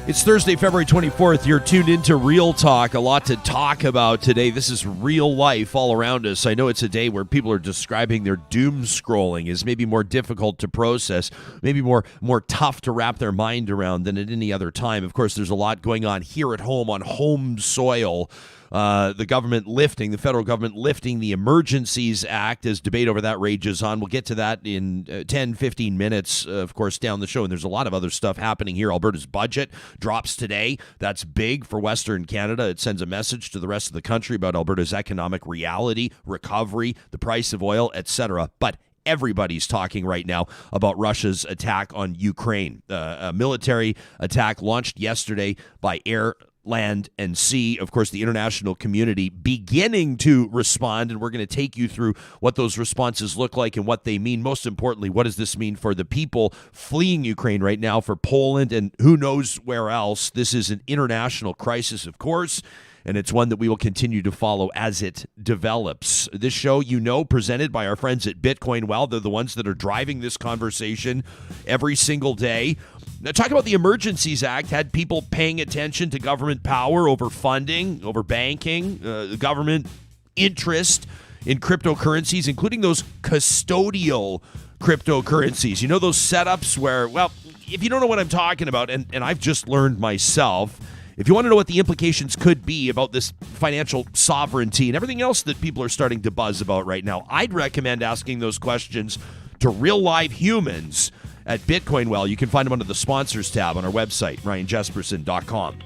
It's Thursday, February 24th. You're tuned into Real Talk. A lot to talk about today. This is real life all around us. I know it's a day where people are describing their doom scrolling as maybe more difficult to process, maybe more tough to wrap their mind around than at any other time. Of course, there's a lot going on here at home on home soil. The federal government lifting the Emergencies Act as debate over that rages on. We'll get to that in 10, 15 minutes, of course, down the show. And there's a lot of other stuff happening here. Alberta's budget drops today. That's big for Western Canada. It sends a message to the rest of the country about Alberta's economic reality, recovery, the price of oil, etc. But everybody's talking right now about Russia's attack on Ukraine. A military attack launched yesterday by air, land, and sea. Of course, the international community beginning to respond, and we're going to take you through what those responses look like and what they mean. Most importantly, what does this mean for the people fleeing Ukraine right now, for Poland, and who knows where else? This is an international crisis, of course, and it's one that we will continue to follow as it develops. This show, presented by our friends at Bitcoin. Well, they're the ones that are driving this conversation every single day. Now, talk about the Emergencies Act had people paying attention to government power over funding, over banking, the government interest in cryptocurrencies, including those custodial cryptocurrencies. You know, those setups where, well, if you don't know what I'm talking about, and I've just learned myself, if you want to know what the implications could be about this financial sovereignty and everything else that people are starting to buzz about right now, I'd recommend asking those questions to real live humans at Bitcoin. Well, you can find them under the sponsors tab on our website, ryanjesperson.com.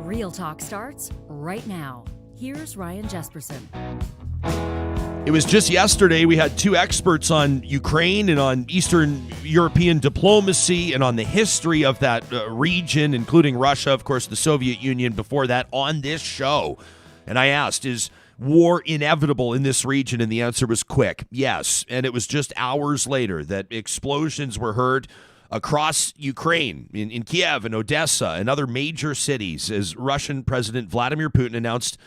Real Talk starts right now. Here's Ryan Jesperson. It was just yesterday we had two experts on Ukraine and on Eastern European diplomacy and on the history of that region, including Russia, of course, the Soviet Union before that, on this show. And I asked, is war inevitable in this region? And the answer was quick, yes. And it was just hours later that explosions were heard across Ukraine, in Kiev and Odessa and other major cities, as Russian President Vladimir Putin announced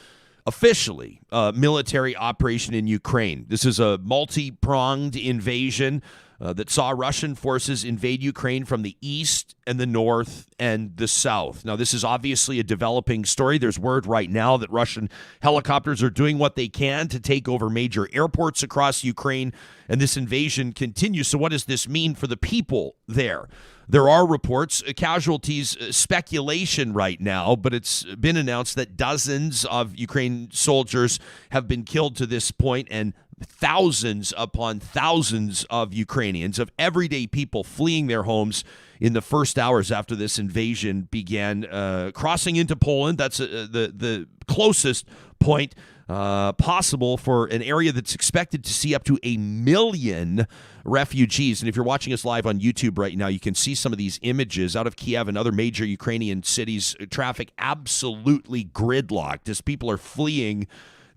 officially a military operation in Ukraine. This is a multi-pronged invasion that saw Russian forces invade Ukraine from the east and the north and the south. Now, this is obviously a developing story. There's word right now that Russian helicopters are doing what they can to take over major airports across Ukraine, and this invasion continues. So what does this mean for the people there? There are reports, casualties, speculation right now, but it's been announced that dozens of Ukraine soldiers have been killed to this point, and thousands upon thousands of Ukrainians, of everyday people fleeing their homes in the first hours after this invasion began, crossing into Poland. That's the closest point possible for an area that's expected to see up to 1 million refugees. And if you're watching us live on YouTube right now, you can see some of these images out of Kiev and other major Ukrainian cities. Traffic absolutely gridlocked as people are fleeing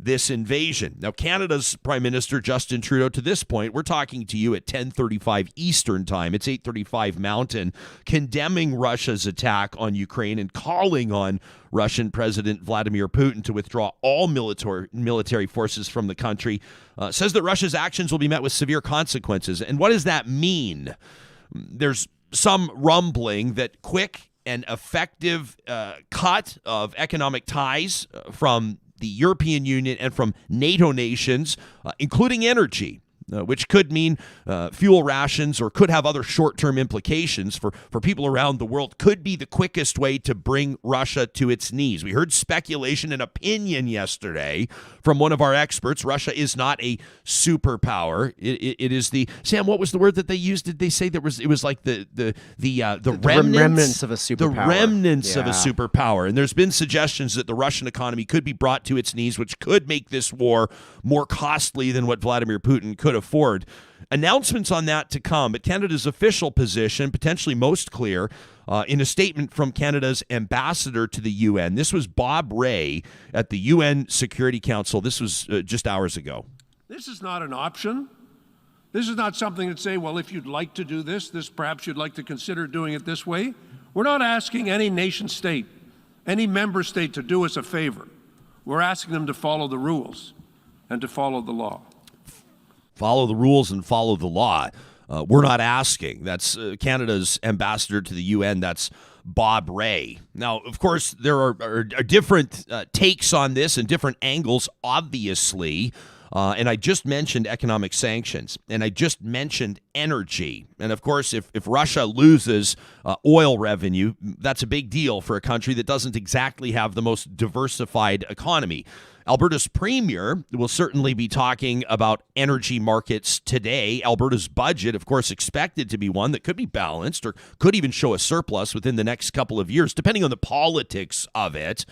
this invasion. Now, Canada's Prime Minister Justin Trudeau, to this point, we're talking to you at 10:35 Eastern Time, it's 8:35 Mountain, condemning Russia's attack on Ukraine and calling on Russian President Vladimir Putin to withdraw all military forces from the country, says that Russia's actions will be met with severe consequences. And what does that mean? There's some rumbling that quick and effective cut of economic ties from the European Union and from NATO nations, including energy, which could mean fuel rations or could have other short-term implications for people around the world, could be the quickest way to bring Russia to its knees. We heard speculation and opinion yesterday from one of our experts. Russia is not a superpower. It is the, Sam, what was the word that they used? Did they say it was like the remnants of a superpower? The remnants of a superpower. And there's been suggestions that the Russian economy could be brought to its knees, which could make this war more costly than what Vladimir Putin could afford. Announcements on that to come, but Canada's official position, potentially most clear, in a statement from Canada's ambassador to the UN. This was Bob Ray at the UN Security Council. This was just hours ago. This is not an option. This is not something that say, well, if you'd like to do this, perhaps you'd like to consider doing it this way. We're not asking any nation state, any member state to do us a favor. We're asking them to follow the rules and to follow the law. Follow the rules and follow the law. We're not asking. That's Canada's ambassador to the UN. That's Bob Ray. Now, of course, there are different takes on this and different angles, obviously. And I just mentioned economic sanctions, and I just mentioned energy. And of course, if Russia loses oil revenue, that's a big deal for a country that doesn't exactly have the most diversified economy. Alberta's premier will certainly be talking about energy markets today. Alberta's budget, of course, expected to be one that could be balanced or could even show a surplus within the next couple of years, depending on the politics of it.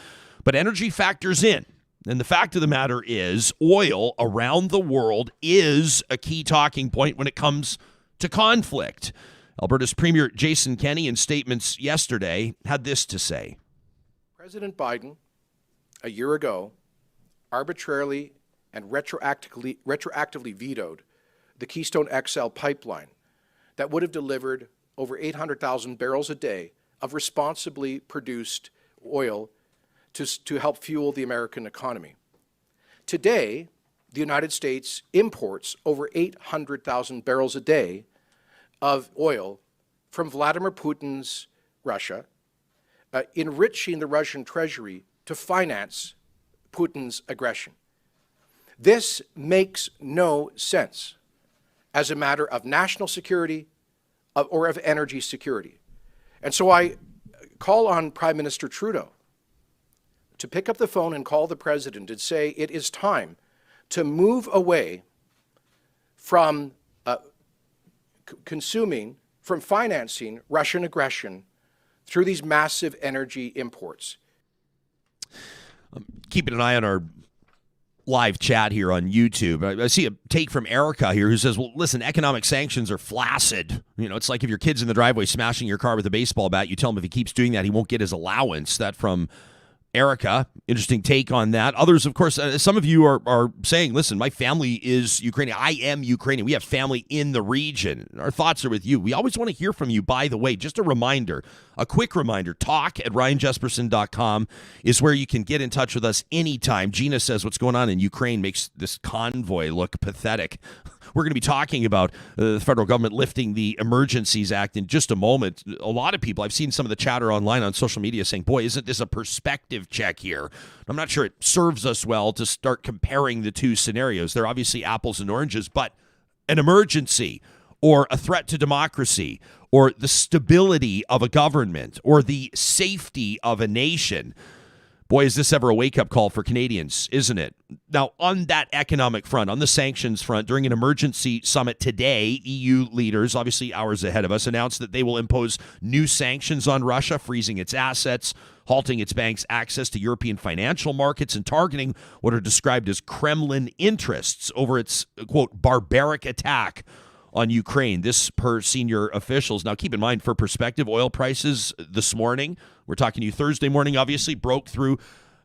But energy factors in. And the fact of the matter is, oil around the world is a key talking point when it comes to conflict. Alberta's Premier Jason Kenney, in statements yesterday, had this to say. President Biden, a year ago, arbitrarily and retroactively vetoed the Keystone XL pipeline that would have delivered over 800,000 barrels a day of responsibly produced oil to help fuel the American economy. Today, the United States imports over 800,000 barrels a day of oil from Vladimir Putin's Russia, enriching the Russian treasury to finance Putin's aggression. This makes no sense as a matter of national security or of energy security. And so I call on Prime Minister Trudeau to pick up the phone and call the president and say it is time to move away from from financing Russian aggression through these massive energy imports. Keeping an eye on our live chat here on YouTube. I see a take from Erica here who says, well, listen, economic sanctions are flaccid. You know, it's like if your kid's in the driveway smashing your car with a baseball bat, you tell him if he keeps doing that, he won't get his allowance. That from Erica. Interesting take on that. Others, of course, some of you are saying, listen, my family is Ukrainian. I am Ukrainian. We have family in the region. Our thoughts are with you. We always want to hear from you, by the way. Just a reminder, a quick reminder, talk@ryanjesperson.com is where you can get in touch with us anytime. Gina says what's going on in Ukraine makes this convoy look pathetic. We're going to be talking about the federal government lifting the Emergencies Act in just a moment. A lot of people, I've seen some of the chatter online on social media saying, boy, isn't this a perspective check here? I'm not sure it serves us well to start comparing the two scenarios. They're obviously apples and oranges, but an emergency or a threat to democracy or the stability of a government or the safety of a nation. Boy, is this ever a wake-up call for Canadians, isn't it? Now, on that economic front, on the sanctions front, during an emergency summit today, EU leaders, obviously hours ahead of us, announced that they will impose new sanctions on Russia, freezing its assets, halting its banks' access to European financial markets, and targeting what are described as Kremlin interests over its, quote, barbaric attack on Ukraine. This per senior officials. Now, keep in mind, for perspective, oil prices this morning, we're talking to you Thursday morning, obviously, broke through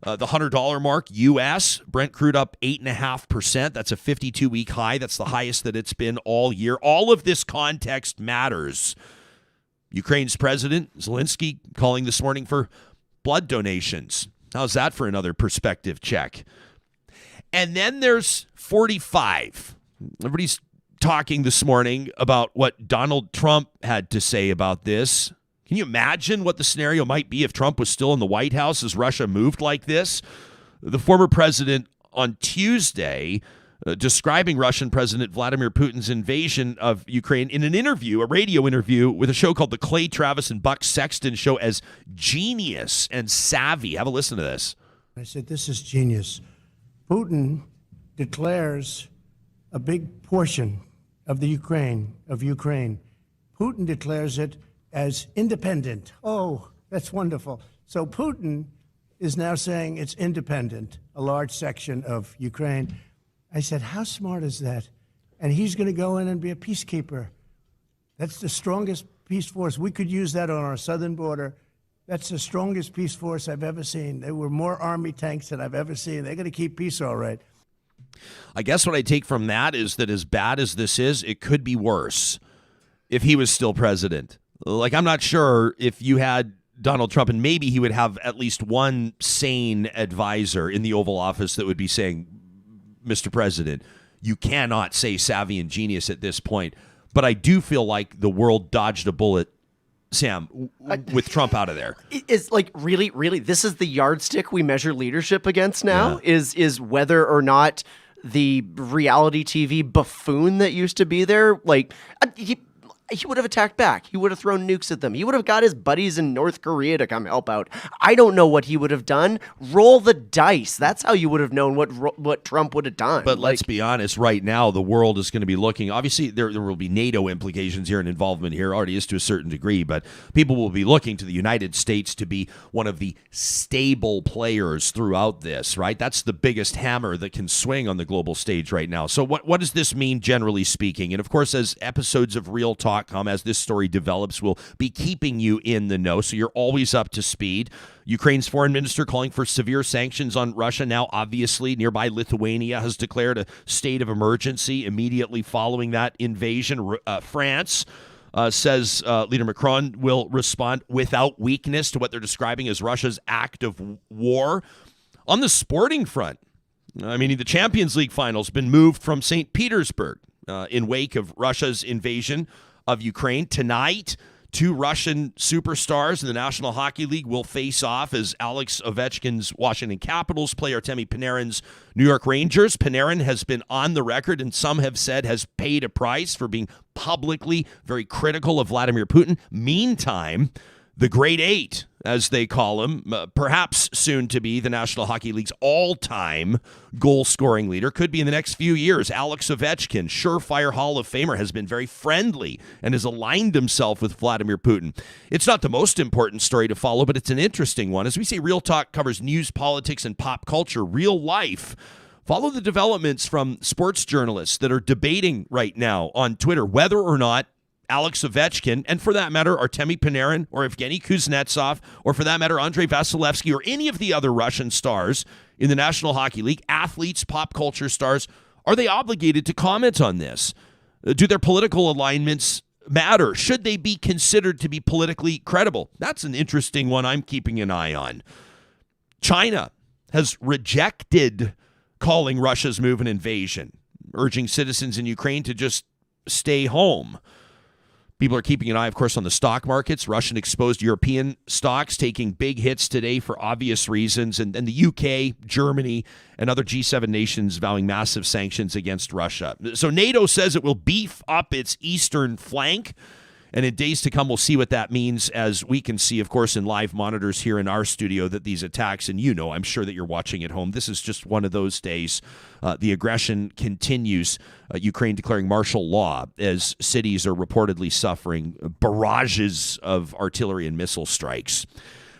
the $100 mark U.S. Brent crude up 8.5%. That's a 52-week high. That's the highest that it's been all year. All of this context matters. Ukraine's President Zelensky calling this morning for blood donations. How's that for another perspective check? And then there's 45. Everybody's talking this morning about what Donald Trump had to say about this. Can you imagine what the scenario might be if Trump was still in the White House as Russia moved like this? The former president on Tuesday describing Russian President Vladimir Putin's invasion of Ukraine in an interview, a radio interview with a show called the Clay Travis and Buck Sexton Show as genius and savvy. Have a listen to this. I said, this is genius. Putin declares a big portion of the Ukraine. Putin declares it as independent. Oh, that's wonderful. So Putin is now saying it's independent, a large section of Ukraine. I said, how smart is that? And he's going to go in and be a peacekeeper. That's the strongest peace force. We could use that on our southern border. That's the strongest peace force I've ever seen. There were more army tanks than I've ever seen. They're going to keep peace all right. I guess what I take from that is that as bad as this is, it could be worse if he was still president. Like, I'm not sure if you had Donald Trump, and maybe he would have at least one sane advisor in the Oval Office that would be saying, Mr. President, you cannot say savvy and genius at this point. But I do feel like the world dodged a bullet, Sam, with Trump out of there. Is like really, this is the yardstick we measure leadership against now, is whether or not the reality TV buffoon that used to be there, like, he would have attacked back. He would have thrown nukes at them. He would have got his buddies in North Korea to come help out. I don't know what he would have done. Roll the dice. That's how you would have known what Trump would have done. But let's be honest, right now, the world is going to be looking. Obviously, there will be NATO implications here and involvement here. Already is to a certain degree, but people will be looking to the United States to be one of the stable players throughout this, right? That's the biggest hammer that can swing on the global stage right now. So what does this mean, generally speaking? And of course, as episodes of Real Talk come, as this story develops, we'll be keeping you in the know, so you're always up to speed. Ukraine's foreign minister calling for severe sanctions on Russia. Now, obviously, nearby Lithuania has declared a state of emergency immediately following that invasion. France says Leader Macron will respond without weakness to what they're describing as Russia's act of war. On the sporting front, I mean, the Champions League final's been moved from St. Petersburg in wake of Russia's invasion of Ukraine. Tonight, two Russian superstars in the National Hockey League will face off as Alex Ovechkin's Washington Capitals play Artemi Panarin's New York Rangers. Panarin has been on the record, and some have said has paid a price for being publicly very critical of Vladimir Putin. Meantime, the Great Eight, as they call him, perhaps soon to be the National Hockey League's all-time goal-scoring leader, could be in the next few years. Alex Ovechkin, surefire Hall of Famer, has been very friendly and has aligned himself with Vladimir Putin. It's not the most important story to follow, but it's an interesting one. As we say, Real Talk covers news, politics, and pop culture, real life. Follow the developments from sports journalists that are debating right now on Twitter whether or not Alex Ovechkin, and for that matter, Artemi Panarin or Evgeny Kuznetsov, or for that matter, Andrei Vasilevsky, or any of the other Russian stars in the National Hockey League, athletes, pop culture stars, are they obligated to comment on this? Do their political alignments matter? Should they be considered to be politically credible? That's an interesting one I'm keeping an eye on. China has rejected calling Russia's move an invasion, urging citizens in Ukraine to just stay home. People are keeping an eye, of course, on the stock markets. Russian exposed European stocks taking big hits today for obvious reasons. And the UK, Germany, and other G7 nations vowing massive sanctions against Russia. So NATO says it will beef up its eastern flank. And in days to come, we'll see what that means, as we can see, of course, in live monitors here in our studio, that these attacks, and I'm sure that you're watching at home, this is just one of those days. The aggression continues, Ukraine declaring martial law as cities are reportedly suffering barrages of artillery and missile strikes.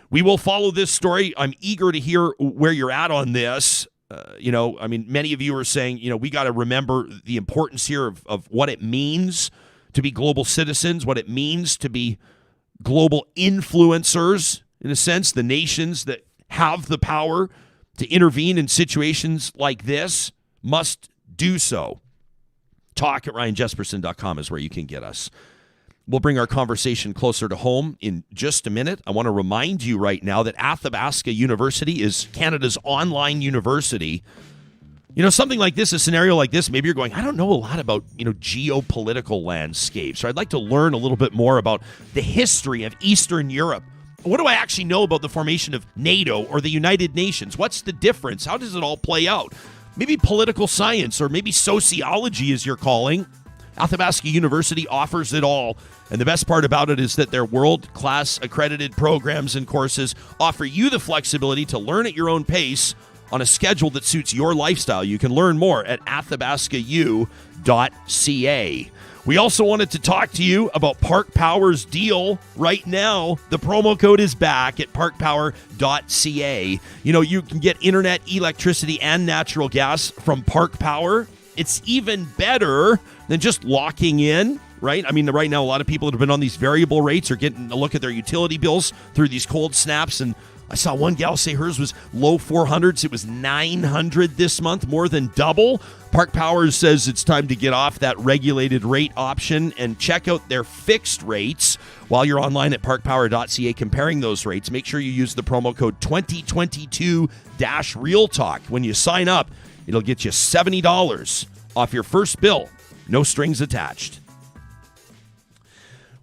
We will follow this story. I'm eager to hear where you're at on this. Many of you are saying, we got to remember the importance here of what it means to be global citizens, what it means to be global influencers, in a sense, the nations that have the power to intervene in situations like this must do so. Talk at ryanjesperson.com is where you can get us. We'll bring our conversation closer to home in just a minute. I want to remind you right now that Athabasca University is Canada's online university. Something like this, a scenario like this, maybe you're going, I don't know a lot about, geopolitical landscapes. So I'd like to learn a little bit more about the history of Eastern Europe. What do I actually know about the formation of NATO or the United Nations? What's the difference? How does it all play out? Maybe political science or maybe sociology is your calling. Athabasca University offers it all. And the best part about it is that their world-class accredited programs and courses offer you the flexibility to learn at your own pace on a schedule that suits your lifestyle. You can learn more at athabascau.ca. We also wanted to talk to you about Park Power's deal right now. The promo code is back at parkpower.ca. You can get internet, electricity, and natural gas from Park Power. It's even better than just locking in, right? I mean, right now, a lot of people that have been on these variable rates are getting a look at their utility bills through these cold snaps, and I saw one gal say hers was low 400s. It was 900 this month, more than double. Park Power says it's time to get off that regulated rate option and check out their fixed rates while you're online at parkpower.ca comparing those rates. Make sure you use the promo code 2022-REALTALK. When you sign up, it'll get you $70 off your first bill. No strings attached.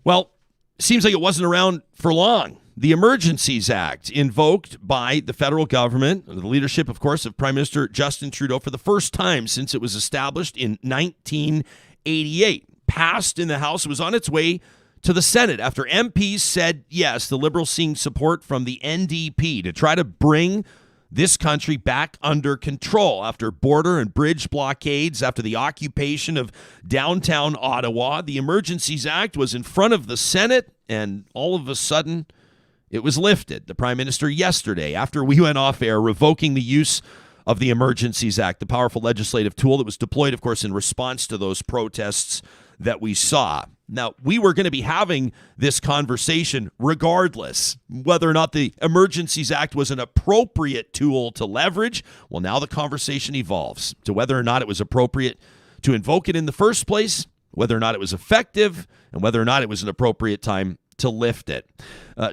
Well, seems like it wasn't around for long. The Emergencies Act, invoked by the federal government, the leadership, of course, of Prime Minister Justin Trudeau for the first time since it was established in 1988. Passed in the House, was on its way to the Senate after MPs said yes, the Liberals seeing support from the NDP to try to bring this country back under control after border and bridge blockades, after the occupation of downtown Ottawa. The Emergencies Act was in front of the Senate, and all of a sudden, it was lifted. The Prime Minister yesterday, after we went off air, revoking the use of the Emergencies Act, the powerful legislative tool that was deployed, of course, in response to those protests that we saw. Now, we were going to be having this conversation regardless whether or not the Emergencies Act was an appropriate tool to leverage. Well, now the conversation evolves to whether or not it was appropriate to invoke it in the first place, whether or not it was effective, and whether or not it was an appropriate time to lift it.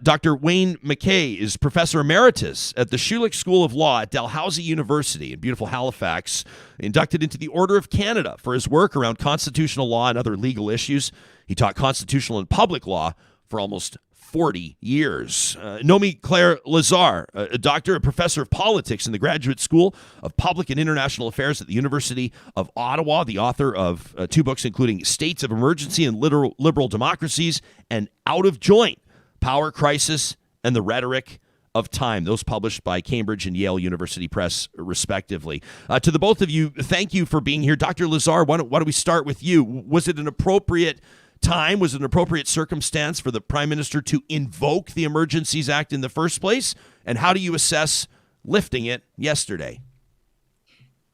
Dr. Wayne MacKay is Professor Emeritus at the Schulich School of Law at Dalhousie University in beautiful Halifax, inducted into the Order of Canada for his work around constitutional law and other legal issues. He taught constitutional and public law for almost 40 years. Nomi Claire Lazar, a doctor, a professor of politics in the Graduate School of Public and International Affairs at the University of Ottawa, the author of two books including States of Emergency and Liberal Democracies and Out of Joint, Power Crisis and the Rhetoric of Time, those published by Cambridge and Yale University Press, respectively. To the both of you, thank you for being here. Dr. Lazar, why don't we start with you? Was it an appropriate time, was it an appropriate circumstance for the Prime Minister to invoke the Emergencies Act in the first place? And how do you assess lifting it yesterday?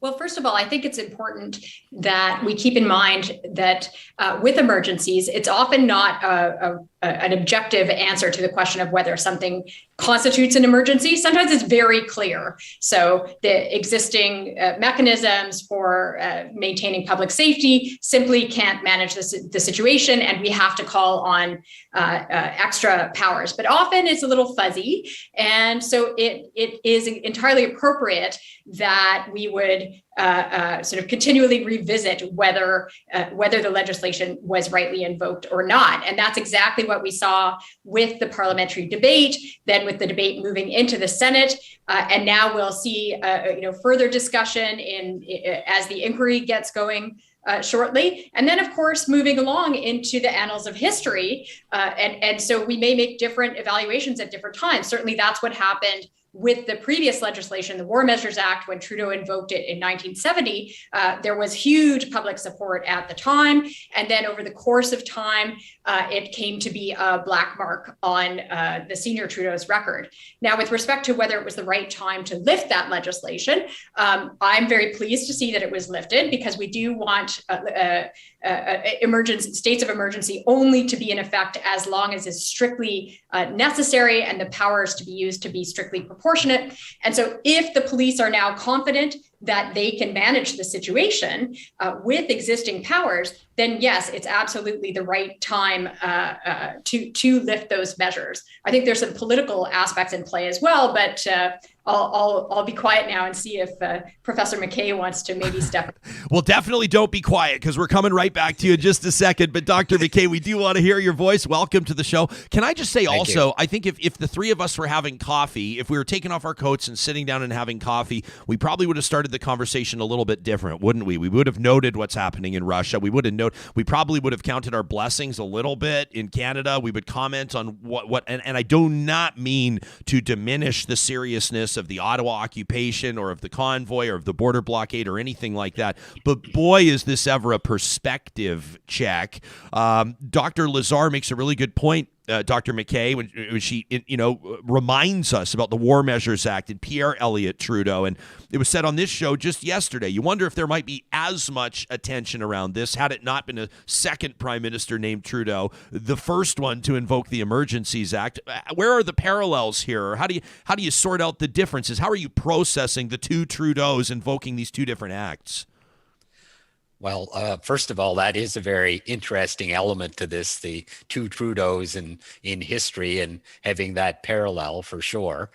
Well, first of all, I think it's important that we keep in mind that with emergencies, it's often not an objective answer to the question of whether something constitutes an emergency. Sometimes it's very clear. So the existing mechanisms for maintaining public safety simply can't manage the situation, and we have to call on extra powers. But often it's a little fuzzy, and so it is entirely appropriate that we would sort of continually revisit whether the legislation was rightly invoked or not. And that's exactly what we saw with the parliamentary debate, then with the debate moving into the Senate. And now we'll see further discussion as the inquiry gets going shortly. And then, of course, moving along into the annals of history. And so we may make different evaluations at different times. Certainly that's what happened with the previous legislation, the War Measures Act, when Trudeau invoked it in 1970, there was huge public support at the time. And then over the course of time, it came to be a black mark on the senior Trudeau's record. Now, with respect to whether it was the right time to lift that legislation, I'm very pleased to see that it was lifted, because we do want states of emergency only to be in effect as long as is strictly necessary, and the powers to be used to be strictly proportionate. And so if the police are now confident that they can manage the situation with existing powers, then yes, it's absolutely the right time to lift those measures. I think there's some political aspects in play as well, but I'll be quiet now and see if Professor MacKay wants to maybe step in. Well, definitely don't be quiet, because we're coming right back to you in just a second. But Dr. MacKay, we do want to hear your voice. Welcome to the show. Can I just say also, I think if the three of us were having coffee, if we were taking off our coats and sitting down and having coffee, we probably would have started the conversation a little bit different, wouldn't we? We would have noted what's happening in Russia. We probably would have counted our blessings a little bit in Canada. We would comment on and I do not mean to diminish the seriousness of the Ottawa occupation or of the convoy or of the border blockade or anything like that. But boy, is this ever a perspective check. Dr. Lazar makes a really good point, Dr. MacKay, when she reminds us about the War Measures Act and Pierre Elliott Trudeau. And it was said on this show just yesterday, you wonder if there might be as much attention around this had it not been a second prime minister named Trudeau, the first one to invoke the Emergencies Act. Where are the parallels here? How do you sort out the differences? How are you processing the two Trudeaus invoking these two different acts? Well, first of all, that is a very interesting element to this, the two Trudeaus in history and having that parallel for sure.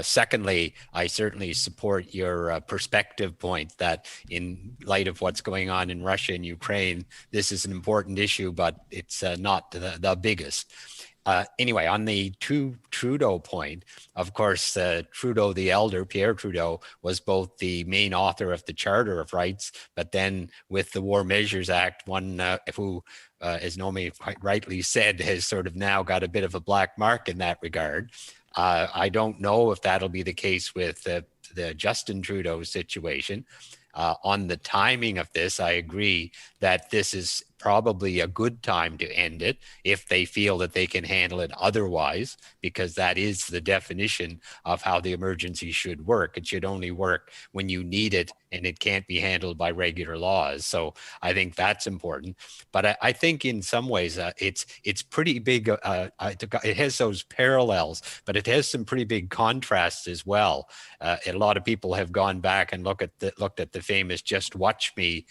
Secondly, I certainly support your perspective point that in light of what's going on in Russia and Ukraine, this is an important issue, but it's not the biggest. Anyway, on the Trudeau point, of course, Trudeau the elder, Pierre Trudeau, was both the main author of the Charter of Rights, but then with the War Measures Act, one who, as Nomi quite rightly said, has sort of now got a bit of a black mark in that regard. I don't know if that'll be the case with the Justin Trudeau situation. On the timing of this, I agree that this is probably a good time to end it if they feel that they can handle it otherwise, because that is the definition of how the emergency should work. It should only work when you need it, and it can't be handled by regular laws. So I think that's important. But I think in some ways it's pretty big. It has those parallels, but it has some pretty big contrasts as well. A lot of people have gone back and looked at the famous "Just Watch Me"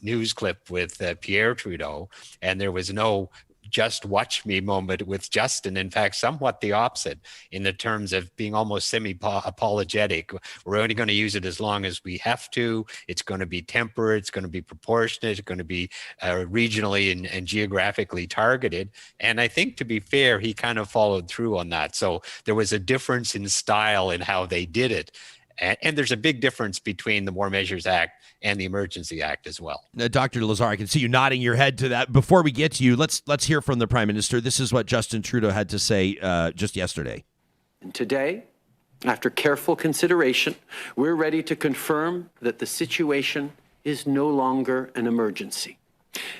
news clip with Pierre Trudeau, and there was no just watch me moment with Justin. In fact, somewhat the opposite in the terms of being almost semi-apologetic. We're only going to use it as long as we have to. It's going to be temperate. It's going to be proportionate. It's going to be regionally and geographically targeted. And I think, to be fair, he kind of followed through on that. So there was a difference in style in how they did it. And there's a big difference between the War Measures Act and the Emergency Act as well. Dr. Lazar, I can see you nodding your head to that. Before we get to you, let's hear from the Prime Minister. This is what Justin Trudeau had to say just yesterday. And today, after careful consideration, we're ready to confirm that the situation is no longer an emergency.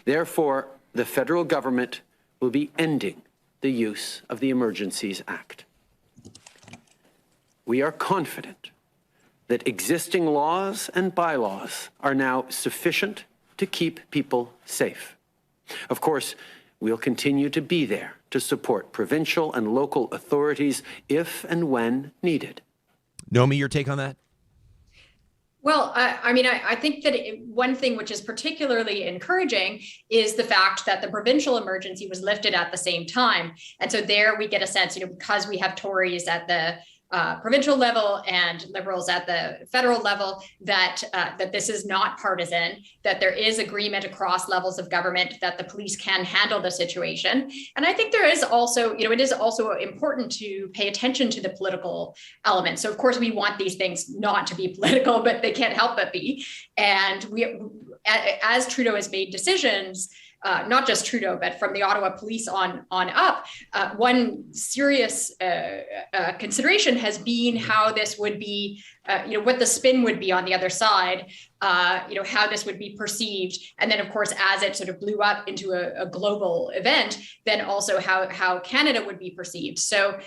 Therefore, the federal government will be ending the use of the Emergencies Act. We are confident that existing laws and bylaws are now sufficient to keep people safe. Of course, we'll continue to be there to support provincial and local authorities if and when needed. Nomi, your take on that? Well, I think that one thing which is particularly encouraging is the fact that the provincial emergency was lifted at the same time. And so there we get a sense, because we have Tories at the provincial level and Liberals at the federal level, that this is not partisan, that there is agreement across levels of government that the police can handle the situation. And I think there is also, it is also important to pay attention to the political element. So of course we want these things not to be political, but they can't help but be. And as Trudeau has made decisions, not just Trudeau, but from the Ottawa police on up, one serious consideration has been how this would be, what the spin would be on the other side, how this would be perceived. And then, of course, as it sort of blew up into a global event, then also how Canada would be perceived. So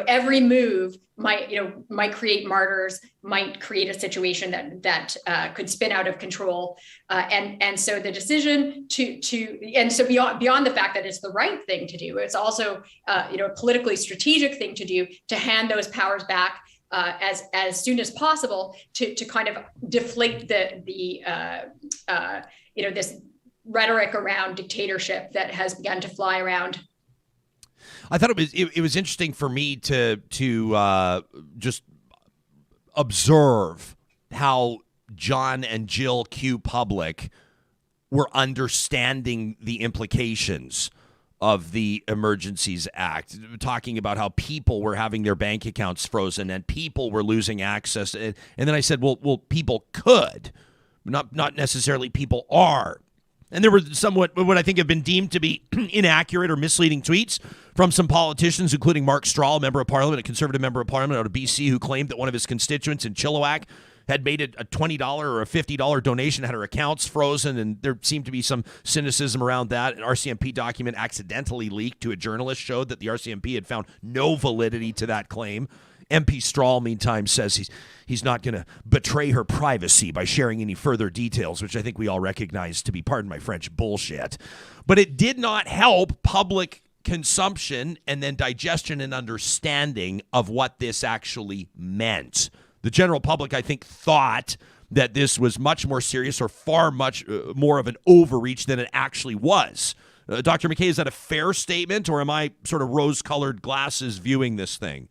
every move might create martyrs, might create a situation that could spin out of control. And so the decision and so beyond the fact that it's the right thing to do, it's also a politically strategic thing to do, to hand those powers back as soon as possible to kind of deflate this rhetoric around dictatorship that has begun to fly around. I thought it was interesting for me to just observe how John and Jill Q. Public were understanding the implications of the Emergencies Act, talking about how people were having their bank accounts frozen and people were losing access. And then I said, well, people could, not necessarily people are. And there were somewhat what I think have been deemed to be inaccurate or misleading tweets from some politicians, including Mark Strahl, a member of parliament, a Conservative member of parliament out of BC, who claimed that one of his constituents in Chilliwack had made a $20 or a $50 donation, had her accounts frozen, and there seemed to be some cynicism around that. An RCMP document accidentally leaked to a journalist showed that the RCMP had found no validity to that claim. MP Strahl, meantime, says he's not going to betray her privacy by sharing any further details, which I think we all recognize to be, pardon my French, bullshit. But it did not help public consumption and then digestion and understanding of what this actually meant. The general public, I think, thought that this was much more serious or far much more of an overreach than it actually was. Dr. MacKay, is that a fair statement, or am I sort of rose-colored glasses viewing this thing?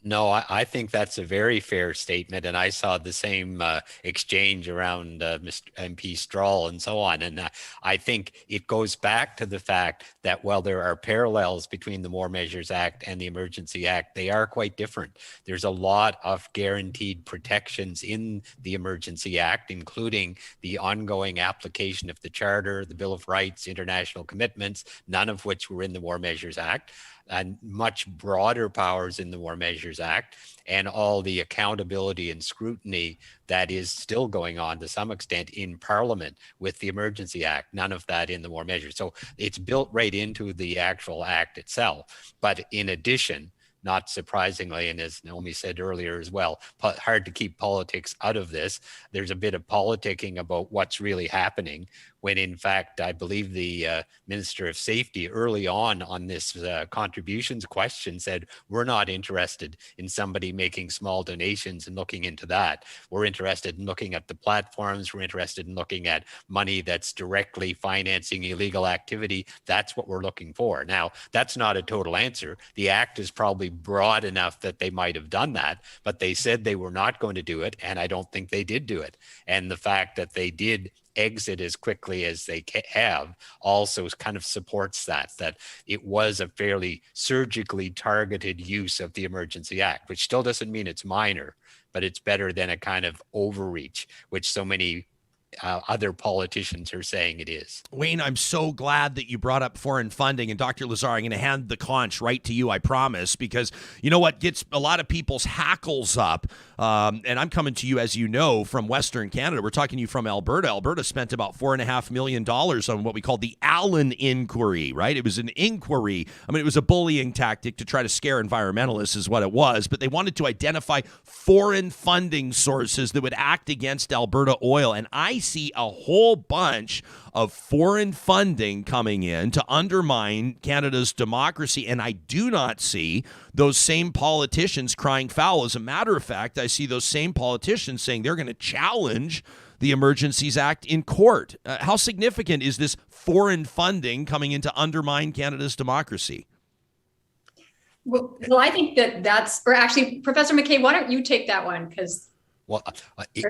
No, I think that's a very fair statement, and I saw the same exchange around Mr. MP Strahl and so on. And I think it goes back to the fact that while there are parallels between the More Measures Act and the Emergency Act, they are quite different. There's a lot of guaranteed protections in the Emergency Act, including the ongoing application of the Charter, the Bill of Rights, international commitments, none of which were in the More Measures Act, and much broader powers in the War Measures Act, and all the accountability and scrutiny that is still going on to some extent in Parliament with the Emergency Act. None of that in the War Measures. So it's built right into the actual act itself. But in addition, not surprisingly, and as Nomi said earlier as well, hard to keep politics out of this. There's a bit of politicking about what's really happening, when in fact, I believe the Minister of Safety early on this contributions question said, we're not interested in somebody making small donations and looking into that. We're interested in looking at the platforms. We're interested in looking at money that's directly financing illegal activity. That's what we're looking for. Now, that's not a total answer. The act is probably broad enough that they might have done that, but they said they were not going to do it, and I don't think they did do it. And the fact that they did exit as quickly as they have also kind of supports that it was a fairly surgically targeted use of the Emergency Act, which still doesn't mean it's minor, but it's better than a kind of overreach, which so many other politicians are saying it is. Wayne, I'm so glad that you brought up foreign funding. And Dr. Lazar, I'm going to hand the conch right to you, I promise, because you know what gets a lot of people's hackles up, and I'm coming to you, as you know, from Western Canada. We're talking to you from Alberta. Alberta spent about $4.5 million on what we call the Allen inquiry, right? It was an inquiry. I mean, it was a bullying tactic to try to scare environmentalists is what it was, but they wanted to identify foreign funding sources that would act against Alberta oil. And I see a whole bunch of foreign funding coming in to undermine Canada's democracy, and I do not see those same politicians crying foul. As a matter of fact, I see those same politicians saying they're going to challenge the Emergencies Act in court. How significant is this foreign funding coming in to undermine Canada's democracy? Well, I think that's, or actually, Professor MacKay, why don't you take that one? Because well,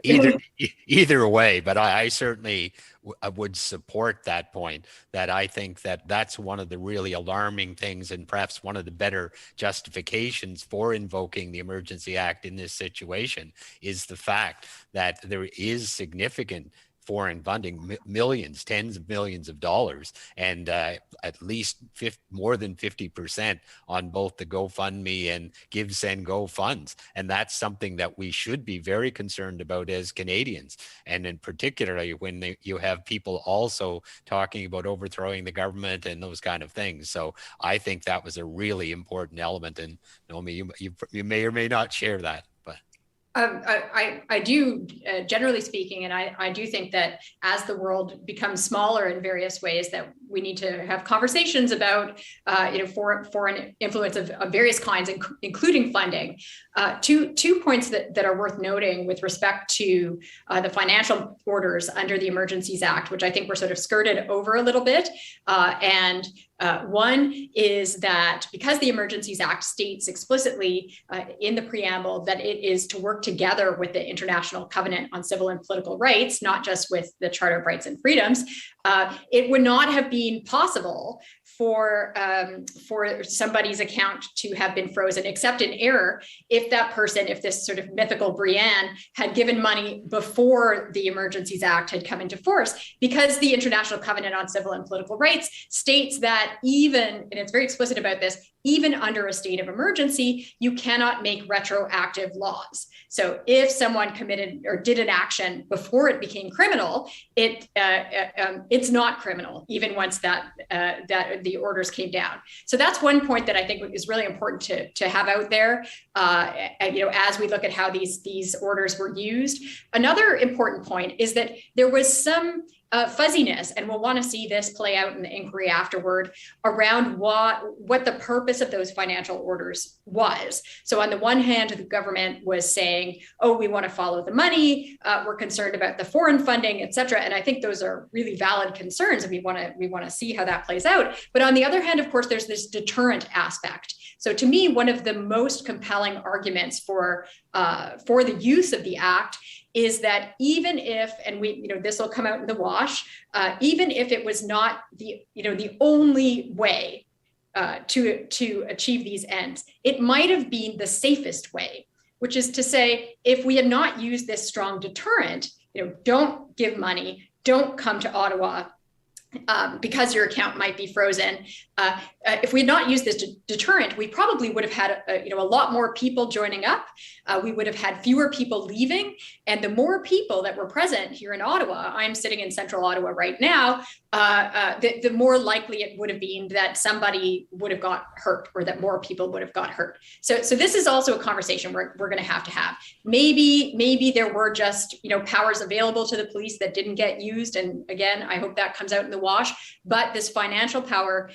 either way, but I certainly would support that point, that I think that that's one of the really alarming things, and perhaps one of the better justifications for invoking the Emergency Act in this situation is the fact that there is significant foreign funding, millions, tens of millions of dollars, and at least more than 50% on both the GoFundMe and Give, Send, Go funds. And that's something that we should be very concerned about as Canadians. And in particularly when you have people also talking about overthrowing the government and those kind of things. So I think that was a really important element. And Nomi, you may or may not share that. I do, generally speaking, and I do think that as the world becomes smaller in various ways, that we need to have conversations about, foreign influence of various kinds, including funding. Two points that are worth noting with respect to the financial orders under the Emergencies Act, which I think were sort of skirted over a little bit. One is that because the Emergencies Act states explicitly in the preamble that it is to work together with the International Covenant on Civil and Political Rights, not just with the Charter of Rights and Freedoms, it would not have been possible for somebody's account to have been frozen, except in error, if that person, if this sort of mythical Brienne had given money before the Emergencies Act had come into force, because the International Covenant on Civil and Political Rights states that even, and it's very explicit about this, even under a state of emergency, you cannot make retroactive laws. So if someone committed or did an action before it became criminal, it's not criminal, even once that the orders came down. So that's one point that I think is really important to have out there, as we look at how these orders were used. Another important point is that there was some fuzziness, and we'll want to see this play out in the inquiry afterward around what the purpose of those financial orders was. So on the one hand, the government was saying, oh, we want to follow the money, we're concerned about the foreign funding, et cetera. And I think those are really valid concerns, and we want to see how that plays out. But on the other hand, of course, there's this deterrent aspect. So to me, one of the most compelling arguments for the use of the act is that even if, and this will come out in the wash, even if it was not the only way to achieve these ends, it might have been the safest way, which is to say, if we had not used this strong deterrent, don't give money, don't come to Ottawa, because your account might be frozen. If we had not used this deterrent, we probably would have had a lot more people joining up. We would have had fewer people leaving, and the more people that were present here in Ottawa, I'm sitting in central Ottawa right now, the more likely it would have been that somebody would have got hurt, or that more people would have got hurt. So this is also a conversation we're going to have. Maybe there were just powers available to the police that didn't get used, and again, I hope that comes out in the wash. But this financial power,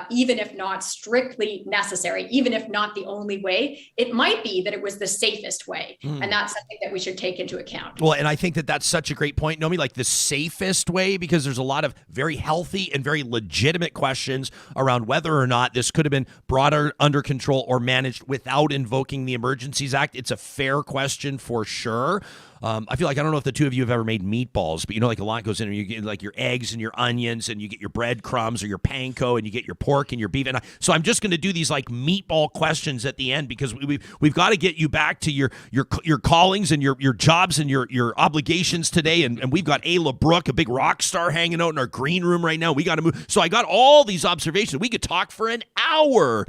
even if not strictly necessary, even if not the only way, it might be that it was the safest way, and that's something that we should take into account. Well, and I think that that's such a great point, Nomi, like the safest way, because there's a lot of very healthy and very legitimate questions around whether or not this could have been brought under control or managed without invoking the Emergencies Act. It's a fair question for sure. I feel like, I don't know if the two of you have ever made meatballs, but like a lot goes in, and you get like your eggs and your onions, and you get your breadcrumbs or your panko, and you get your pork and your beef. And so I'm just going to do these like meatball questions at the end, because we've got to get you back to your callings and your jobs and your obligations today. And we've got Ayla Brook, a big rock star, hanging out in our green room right now. We got to move. So I got all these observations. We could talk for an hour.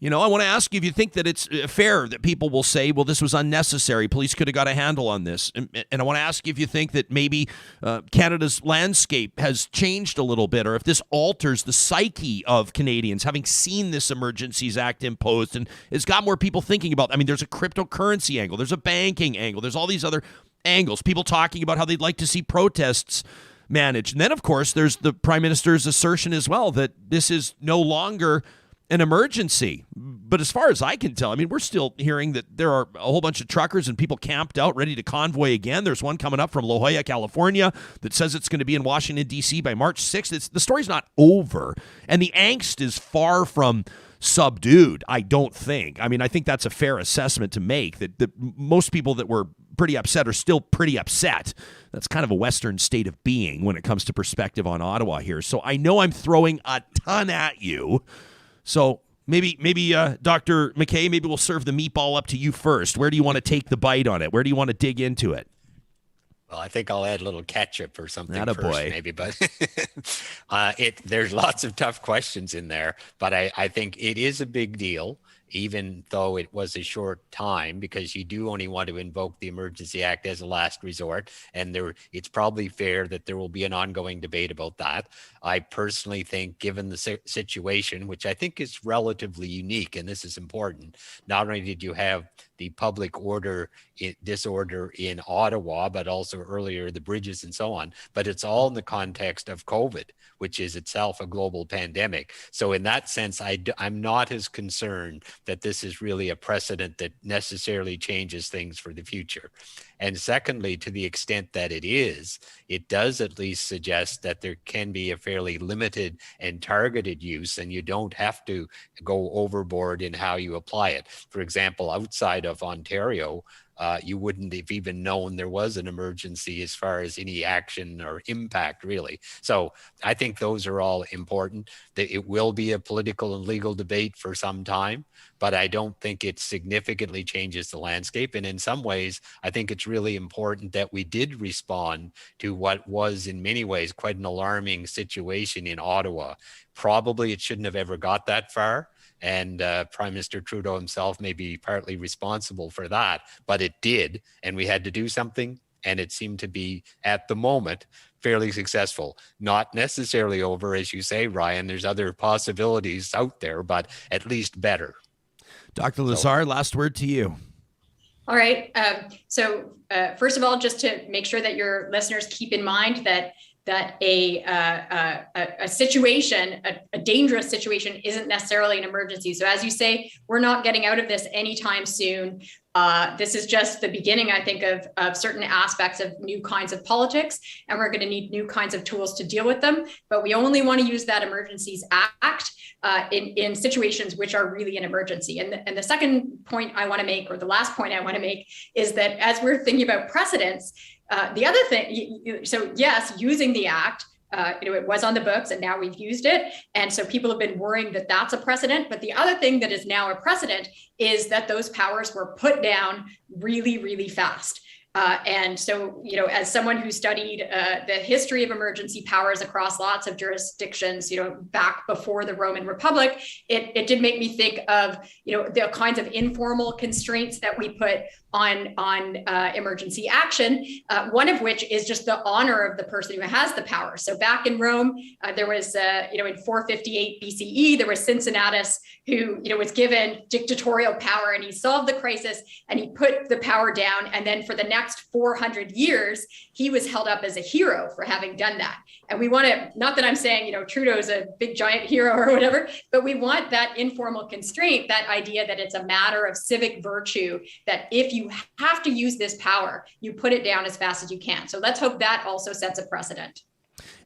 I want to ask you if you think that it's fair that people will say, well, this was unnecessary. Police could have got a handle on this. And I want to ask you if you think that maybe Canada's landscape has changed a little bit, or if this alters the psyche of Canadians, having seen this Emergencies Act imposed, and it's got more people thinking about, there's a cryptocurrency angle, there's a banking angle, there's all these other angles, people talking about how they'd like to see protests managed. And then, of course, there's the Prime Minister's assertion as well that this is no longer an emergency. But as far as I can tell, we're still hearing that there are a whole bunch of truckers and people camped out ready to convoy again. There's one coming up from La Jolla, California, that says it's going to be in Washington, D.C. by March 6th. The story's not over, and the angst is far from subdued, I don't think. I think that's a fair assessment to make, that most people that were pretty upset are still pretty upset. That's kind of a Western state of being when it comes to perspective on Ottawa here. So I know I'm throwing a ton at you. So maybe Dr. MacKay, maybe we'll serve the meatball up to you first. Where do you want to take the bite on it? Where do you want to dig into it? Well, I think I'll add a little ketchup or something first, maybe. But there's lots of tough questions in there. But I think it is a big deal, even though it was a short time, because you do only want to invoke the Emergency Act as a last resort. And it's probably fair that there will be an ongoing debate about that. I personally think, given the situation, which I think is relatively unique, and this is important, not only did you have the public disorder in Ottawa, but also earlier the bridges and so on, but it's all in the context of COVID, which is itself a global pandemic. So in that sense, I'm not as concerned that this is really a precedent that necessarily changes things for the future. And secondly, to the extent that it does at least suggest that there can be a fairly limited and targeted use, and you don't have to go overboard in how you apply it. For example, outside of Ontario, you wouldn't have even known there was an emergency as far as any action or impact, really. So I think those are all important. It will be a political and legal debate for some time, but I don't think it significantly changes the landscape. And in some ways, I think it's really important that we did respond to what was in many ways quite an alarming situation in Ottawa. Probably it shouldn't have ever got that far. And Prime Minister Trudeau himself may be partly responsible for that, but it did, and we had to do something, and it seemed to be, at the moment, fairly successful. Not necessarily over, as you say, Ryan. There's other possibilities out there, but at least better. Dr. Lazar, last word to you. All right. So first of all, just to make sure that your listeners keep in mind that that a situation, a dangerous situation, isn't necessarily an emergency. So as you say, we're not getting out of this anytime soon. This is just the beginning, I think, of certain aspects of new kinds of politics, and we're going to need new kinds of tools to deal with them. But we only want to use that Emergencies Act in situations which are really an emergency. And the second point I want to make, or the last point I want to make, is that as we're thinking about precedents, the other thing, so yes, using the act, it was on the books and now we've used it. And so people have been worrying that that's a precedent. But the other thing that is now a precedent is that those powers were put down really, really fast. And so, as someone who studied the history of emergency powers across lots of jurisdictions, back before the Roman Republic, it did make me think of, the kinds of informal constraints that we put on emergency action, one of which is just the honor of the person who has the power. So back in Rome, there was, in 458 BCE, there was Cincinnatus who, was given dictatorial power, and he solved the crisis and he put the power down. And then for the next 400 years, he was held up as a hero for having done that. And we want to, not that I'm saying, Trudeau's a big giant hero or whatever, but we want that informal constraint, that idea that it's a matter of civic virtue, that if you have to use this power, you put it down as fast as you can. So let's hope that also sets a precedent.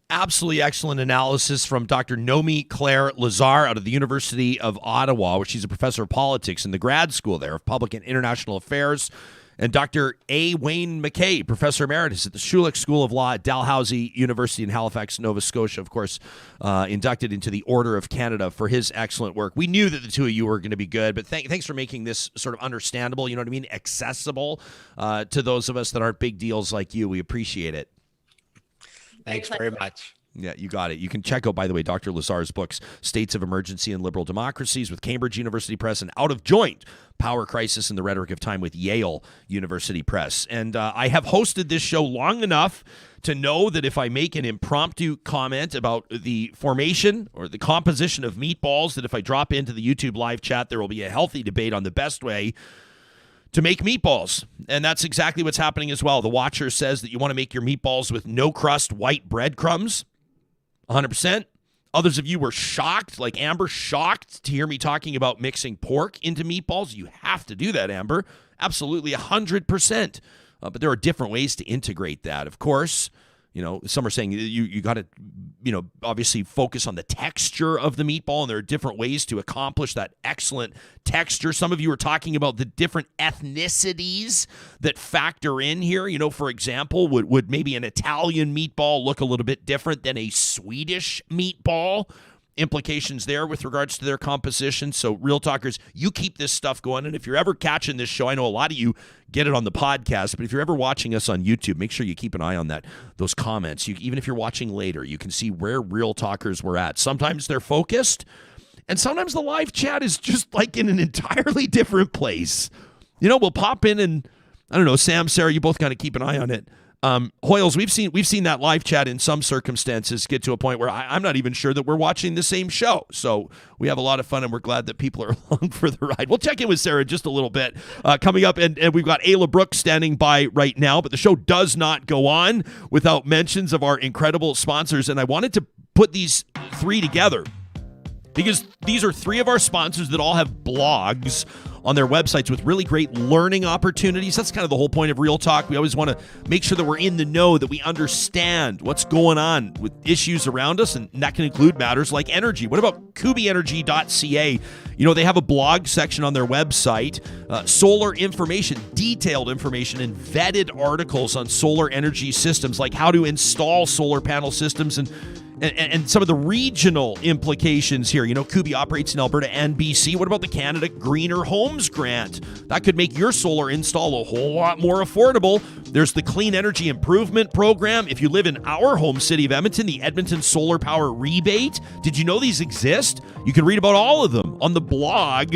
Absolutely excellent analysis from Dr. Nomi Claire Lazar out of the University of Ottawa, where she's a professor of politics in the grad school there of public and international affairs. And Dr. A. Wayne MacKay, Professor Emeritus at the Schulich School of Law at Dalhousie University in Halifax, Nova Scotia, of course, inducted into the Order of Canada for his excellent work. We knew that the two of you were going to be good, but thanks for making this sort of understandable, you know what I mean, accessible to those of us that aren't big deals like you. We appreciate it. Thanks very much. Yeah, you got it. You can check out, by the way, Dr. Lazar's books, States of Emergency and Liberal Democracies with Cambridge University Press, and Out of Joint, Power Crisis and the Rhetoric of Time with Yale University Press. And I have hosted this show long enough to know that if I make an impromptu comment about the formation or the composition of meatballs, that if I drop into the YouTube live chat, there will be a healthy debate on the best way to make meatballs. And that's exactly what's happening as well. The Watcher says that you want to make your meatballs with no crust white breadcrumbs. 100%. Others of you were shocked, like Amber, shocked to hear me talking about mixing pork into meatballs. You have to do that, Amber. Absolutely 100%. But there are different ways to integrate that. Of course, some are saying you got to, obviously focus on the texture of the meatball, and there are different ways to accomplish that excellent texture. Some of you are talking about the different ethnicities that factor in here. For example, would maybe an Italian meatball look a little bit different than a Swedish meatball? Implications there with regards to their composition. So Real Talkers, you keep this stuff going. And if you're ever catching this show, I know a lot of you get it on the podcast, but if you're ever watching us on YouTube, make sure you keep an eye on those comments. Even if you're watching later, you can see where Real Talkers were at. Sometimes they're focused, and sometimes the live chat is just like in an entirely different place. We'll pop in and, I don't know, Sam, Sarah, you both kind of keep an eye on it. Hoyles, we've seen that live chat in some circumstances get to a point where I'm not even sure that we're watching the same show. So we have a lot of fun, and we're glad that people are along for the ride. We'll check in with Sarah just a little bit coming up, and we've got Ayla Brook standing by right now. But the show does not go on without mentions of our incredible sponsors, and I wanted to put these three together because these are three of our sponsors that all have blogs on their websites with really great learning opportunities. That's kind of the whole point of Real Talk. We always want to make sure that we're in the know, that we understand what's going on with issues around us, and that can include matters like energy. What about kubienergy.ca? They have a blog section on their website, solar information, detailed information, and vetted articles on solar energy systems, like how to install solar panel systems and some of the regional implications here. Kubi operates in Alberta and BC. What about the Canada Greener Homes Grant? That could make your solar install a whole lot more affordable. There's the Clean Energy Improvement Program. If you live in our home city of Edmonton, the Edmonton Solar Power Rebate. Did you know these exist? You can read about all of them on the blog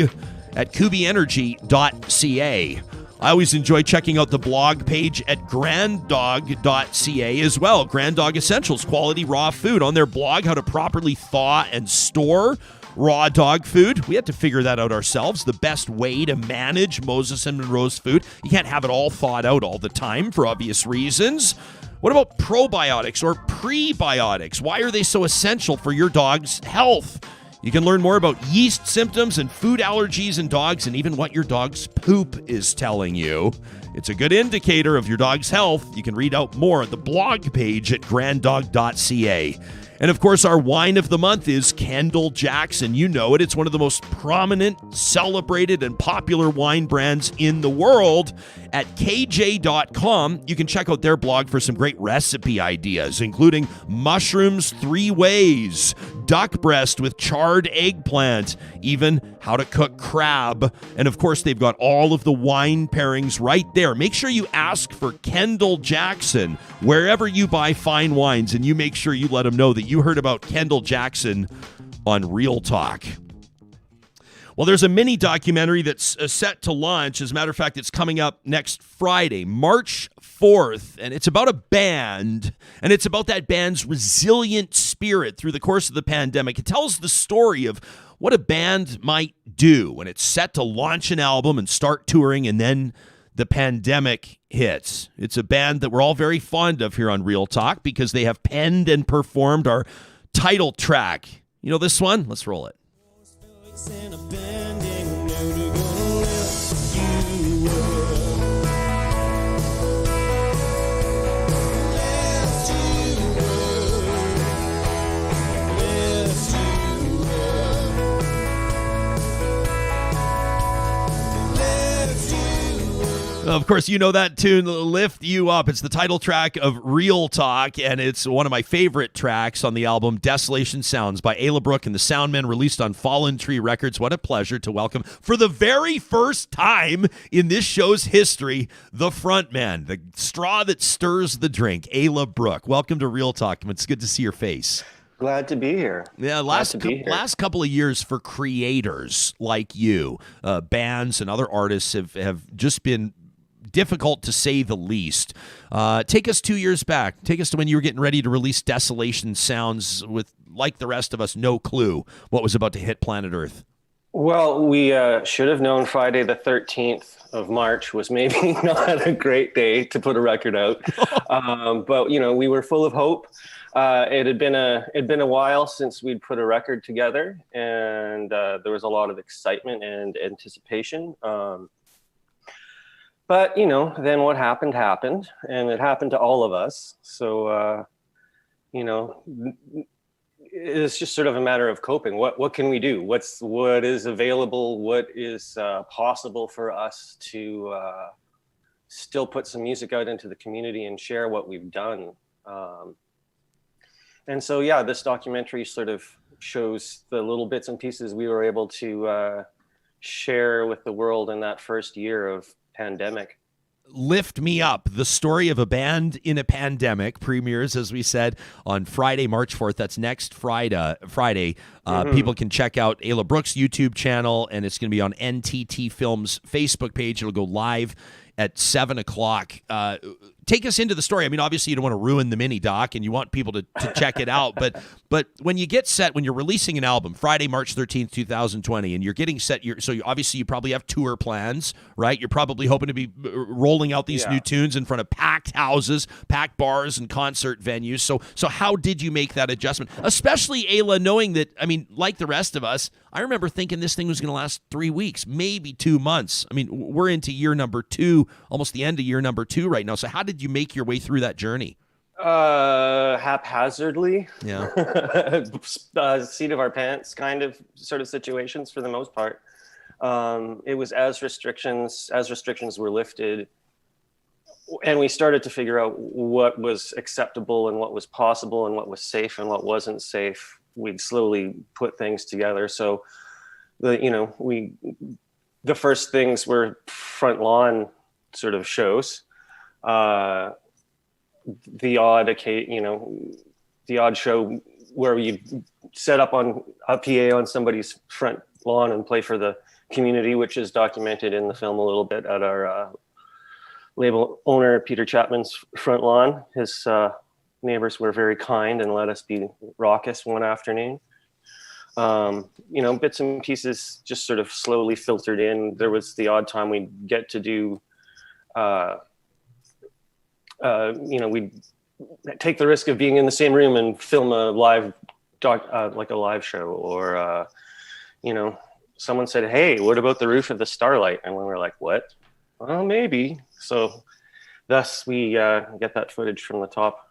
at kubienergy.ca. I always enjoy checking out the blog page at granddog.ca as well. Grand Dog Essentials, quality raw food. On their blog, how to properly thaw and store raw dog food. We had to figure that out ourselves. The best way to manage Moses and Monroe's food. You can't have it all thawed out all the time for obvious reasons. What about probiotics or prebiotics? Why are they so essential for your dog's health? You can learn more about yeast symptoms and food allergies in dogs and even what your dog's poop is telling you. It's a good indicator of your dog's health. You can read out more at the blog page at granddog.ca. And of course, our wine of the month is Kendall Jackson. You know it. It's one of the most prominent, celebrated, and popular wine brands in the world. At kj.com, you can check out their blog for some great recipe ideas, including mushrooms 3 ways, duck breast with charred eggplant, even how to cook crab. And of course, they've got all of the wine pairings right there. Make sure you ask for Kendall Jackson wherever you buy fine wines, and you make sure you let them know that you heard about Kendall Jackson on Real Talk. Well, there's a mini documentary that's set to launch. As a matter of fact, it's coming up next Friday, March 4th, and it's about a band, and it's about that band's resilient spirit through the course of the pandemic. It tells the story of what a band might do when it's set to launch an album and start touring, and then the pandemic hits. It's a band that we're all very fond of here on Real Talk because they have penned and performed our title track. You know this one? Let's roll it. Of course, you know that tune, Lift You Up. It's the title track of Real Talk, and it's one of my favorite tracks on the album, Desolation Sounds by Ayla Brook and the Soundmen, released on Fallen Tree Records. What a pleasure to welcome, for the very first time in this show's history, the frontman, the straw that stirs the drink, Ayla Brook. Welcome to Real Talk. It's good to see your face. Glad to be here. Yeah, last couple of years for creators like you, bands and other artists have just been difficult to say the least. Take us 2 years back. Take us to when you were getting ready to release Desolation Sounds with, like the rest of us, no clue what was about to hit planet Earth. Well, we should have known Friday the 13th of March was maybe not a great day to put a record out. But, you know, we were full of hope. It had been a while since we'd put a record together, and there was a lot of excitement and anticipation. But, you know, then what happened, and it happened to all of us. So, you know, it's just sort of a matter of coping. What can we do? What is available? What is possible for us to still put some music out into the community and share what we've done? And so, yeah, this documentary sort of shows the little bits and pieces we were able to share with the world in that first year of pandemic. Lift Me Up, the story of a band in a pandemic, premieres, as we said, on Friday, March 4th. That's next Friday. People can check out Ayla Brook's YouTube channel, and it's going to be on NTT Films' Facebook page. It'll go live at 7 o'clock. Take us into the story. I mean, obviously, you don't want to ruin the mini doc, and you want people to check it out. But when you get set, when you're releasing an album, Friday, March 13th, 2020, and you're getting set, obviously you probably have tour plans, right? You're probably hoping to be rolling out these new tunes in front of packed houses, packed bars, and concert venues. So how did you make that adjustment? Especially, Ayla, knowing that, I mean, like the rest of us, I remember thinking this thing was going to last 3 weeks, maybe 2 months. I mean, we're into year number 2, almost the end of year number 2 right now. So how did you make your way through that journey? Haphazardly. Yeah. Seat of our pants kind of sort of situations for the most part. It was as restrictions were lifted and we started to figure out what was acceptable and what was possible and what was safe and what wasn't safe, we'd slowly put things together. So the first things were front lawn sort of shows. The odd show where you set up on a PA on somebody's front lawn and play for the community, which is documented in the film a little bit at our label owner Peter Chapman's front lawn. His neighbors were very kind and let us be raucous one afternoon. Bits and pieces just sort of slowly filtered in. There was the odd time we'd get to do, we'd take the risk of being in the same room and film a live like a live show, or someone said, "Hey, what about the roof of the Starlight?" And we were like, "What?" Well, maybe. So thus we get that footage from the top.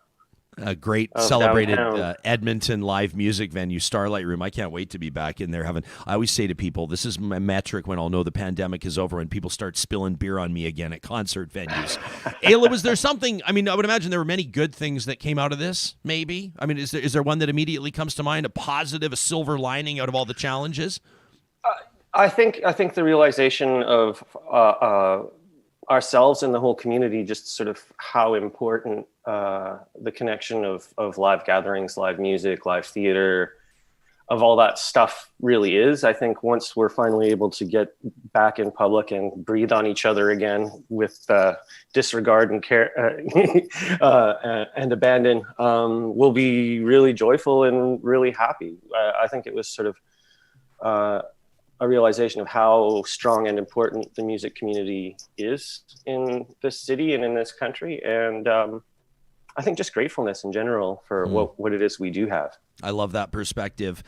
A great celebrated downtown. Edmonton live music venue, Starlight Room. I can't wait to be back in there having. I always say to people, this is my metric when I'll know the pandemic is over and people start spilling beer on me again at concert venues. Ayla, was there something? I mean, I would imagine there were many good things that came out of this. Maybe. I mean, is there one that immediately comes to mind? A positive, a silver lining out of all the challenges? I think the realization of ourselves and the whole community, just sort of how important the connection of live gatherings, live music, live theater, of all that stuff really is. I think once we're finally able to get back in public and breathe on each other again with disregard and care and abandon, we'll be really joyful and really happy. I think it was sort of a realization of how strong and important the music community is in this city and in this country. And I think just gratefulness in general for what it is we do have. I love that perspective.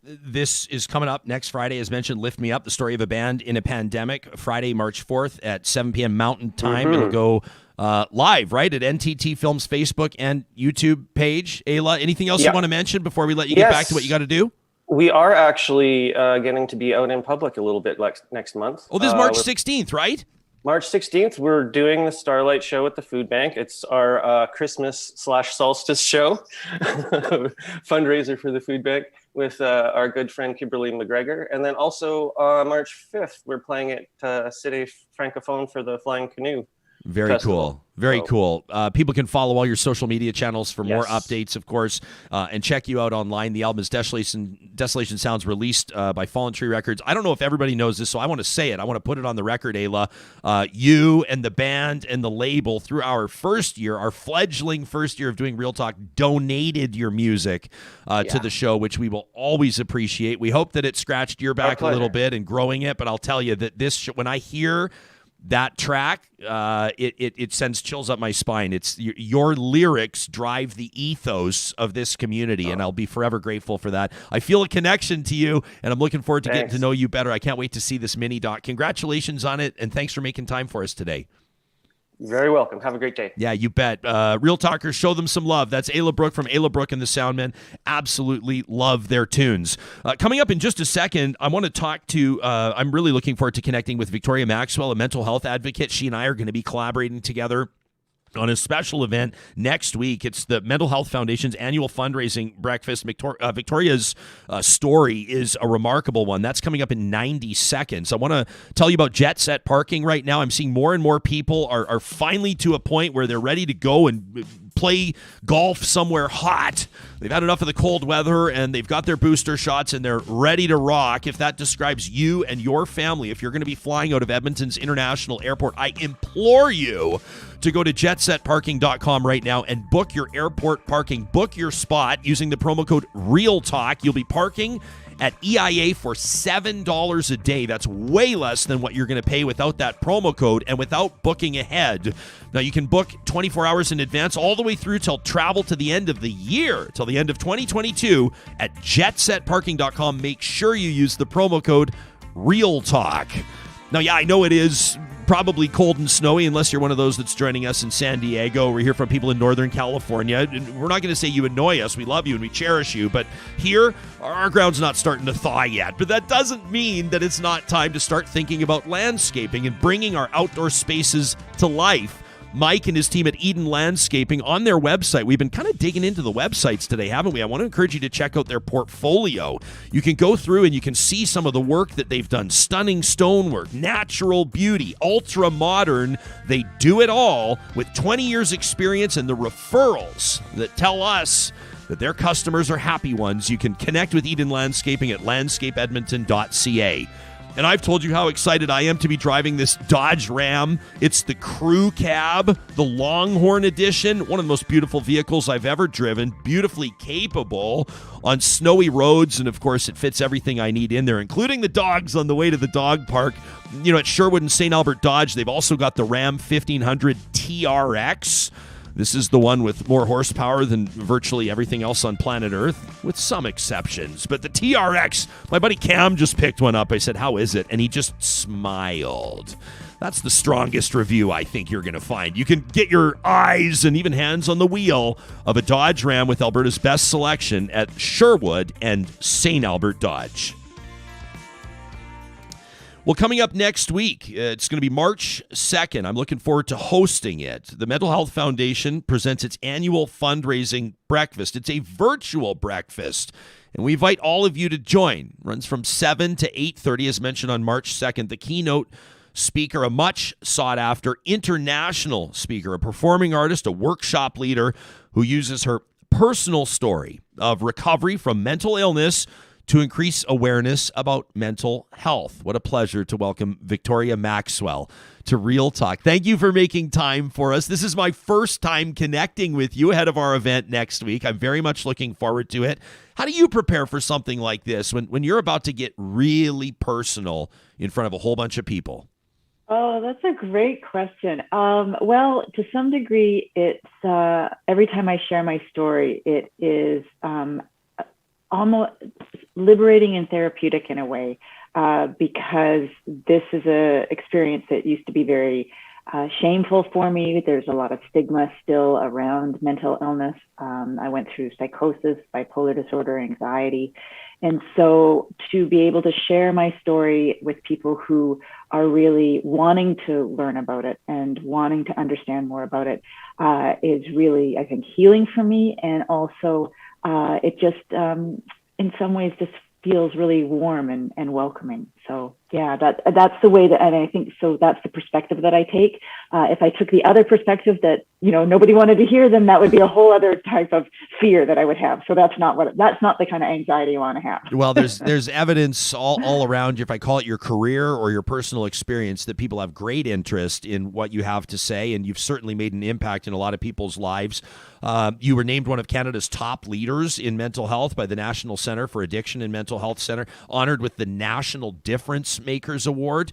This is coming up next Friday, as mentioned, Lift Me Up, the story of a band in a pandemic, Friday, March 4th at 7 p.m. Mountain Time. It'll go live, right, at NTT Films Facebook and YouTube page. Ayla, anything else you want to mention before we let you get back to what you got to do? We are actually getting to be out in public a little bit next month. Oh, this is March 16th, right? March 16th, we're doing the Starlight Show at the Food Bank. It's our Christmas/solstice show, fundraiser for the Food Bank with our good friend Kimberly McGregor. And then also March 5th, we're playing at Cité Francophone for the Flying Canoe. Very Festival. cool. Very cool. People can follow all your social media channels for more updates, of course, and check you out online. The album is Desolation Sounds, released by Fallen Tree Records. I don't know if everybody knows this, so I want to say it. I want to put it on the record, Ayla. You and the band and the label, through our fledgling first year of doing Real Talk, donated your music to the show, which we will always appreciate. We hope that it scratched your back a little bit and growing it, but I'll tell you that this when I hear that track, it sends chills up my spine. It's your lyrics drive the ethos of this community, and I'll be forever grateful for that. I feel a connection to you, and I'm looking forward to getting to know you better. I can't wait to see this mini doc. Congratulations on it, and thanks for making time for us today. You're very welcome. Have a great day. Yeah, you bet. Real Talkers, show them some love. That's Ayla Brook from Ayla Brook and the Soundmen. Absolutely love their tunes. Coming up in just a second, I want to talk to, I'm really looking forward to connecting with Victoria Maxwell, a mental health advocate. She and I are going to be collaborating together on a special event next week. It's the Mental Health Foundation's annual fundraising breakfast. Victoria's story is a remarkable one. That's coming up in 90 seconds. I want to tell you about Jet Set Parking right now. I'm seeing more and more people are finally to a point where they're ready to go and play golf somewhere hot. They've had enough of the cold weather, and they've got their booster shots, and they're ready to rock. If that describes you and your family, if you're going to be flying out of Edmonton's International Airport, I implore you to go to jetsetparking.com right now and book your airport parking. Book your spot using the promo code REALTALK. You'll be parking at EIA for $7 a day. That's way less than what you're going to pay without that promo code and without booking ahead. Now, you can book 24 hours in advance all the way through till travel to the end of the year, till the end of 2022 at jetsetparking.com. Make sure you use the promo code REALTALK. Now, yeah, I know it is probably cold and snowy unless you're one of those that's joining us in San Diego. We hear from people in Northern California. We're not going to say you annoy us. We love you and we cherish you. But here, our ground's not starting to thaw yet. But that doesn't mean that it's not time to start thinking about landscaping and bringing our outdoor spaces to life. Mike and his team at Eden Landscaping on their website. We've been kind of digging into the websites today, haven't we? I want to encourage you to check out their portfolio. You can go through and you can see some of the work that they've done. Stunning stonework, natural beauty, ultra modern. They do it all with 20 years experience and the referrals that tell us that their customers are happy ones. You can connect with Eden Landscaping at landscapeedmonton.ca. And I've told you how excited I am to be driving this Dodge Ram. It's the crew cab, the Longhorn edition, one of the most beautiful vehicles I've ever driven, beautifully capable on snowy roads. And, of course, it fits everything I need in there, including the dogs on the way to the dog park. You know, at Sherwood and St. Albert Dodge, they've also got the Ram 1500 TRX. This is the one with more horsepower than virtually everything else on planet Earth, with some exceptions. But the TRX, my buddy Cam just picked one up. I said, how is it? And he just smiled. That's the strongest review I think you're going to find. You can get your eyes and even hands on the wheel of a Dodge Ram with Alberta's best selection at Sherwood and St. Albert Dodge. Well, coming up next week, it's going to be March 2nd. I'm looking forward to hosting it. The Mental Health Foundation presents its annual fundraising breakfast. It's a virtual breakfast, and we invite all of you to join. It runs from 7 to 8:30, as mentioned, on March 2nd. The keynote speaker, a much sought-after international speaker, a performing artist, a workshop leader who uses her personal story of recovery from mental illness to increase awareness about mental health. What a pleasure to welcome Victoria Maxwell to Real Talk. Thank you for making time for us. This is my first time connecting with you ahead of our event next week. I'm very much looking forward to it. How do you prepare for something like this when you're about to get really personal in front of a whole bunch of people? Oh, that's a great question. Well, to some degree, it's every time I share my story, it is almost liberating and therapeutic in a way, because this is a experience that used to be very shameful for me. There's a lot of stigma still around mental illness. I went through psychosis, bipolar disorder, anxiety. And so to be able to share my story with people who are really wanting to learn about it and wanting to understand more about it is really, I think, healing for me. And also it just, in some ways, just feels really warm and welcoming. So yeah, that's the way that, and I think so that's the perspective that I take. If I took the other perspective that, nobody wanted to hear, then that would be a whole other type of fear that I would have. So that's not the kind of anxiety you want to have. Well, there's evidence all around you, if I call it your career or your personal experience, that people have great interest in what you have to say, and you've certainly made an impact in a lot of people's lives. You were named one of Canada's top leaders in mental health by the National Centre for Addiction and Mental Health Centre, honored with the National Difference Makers Award.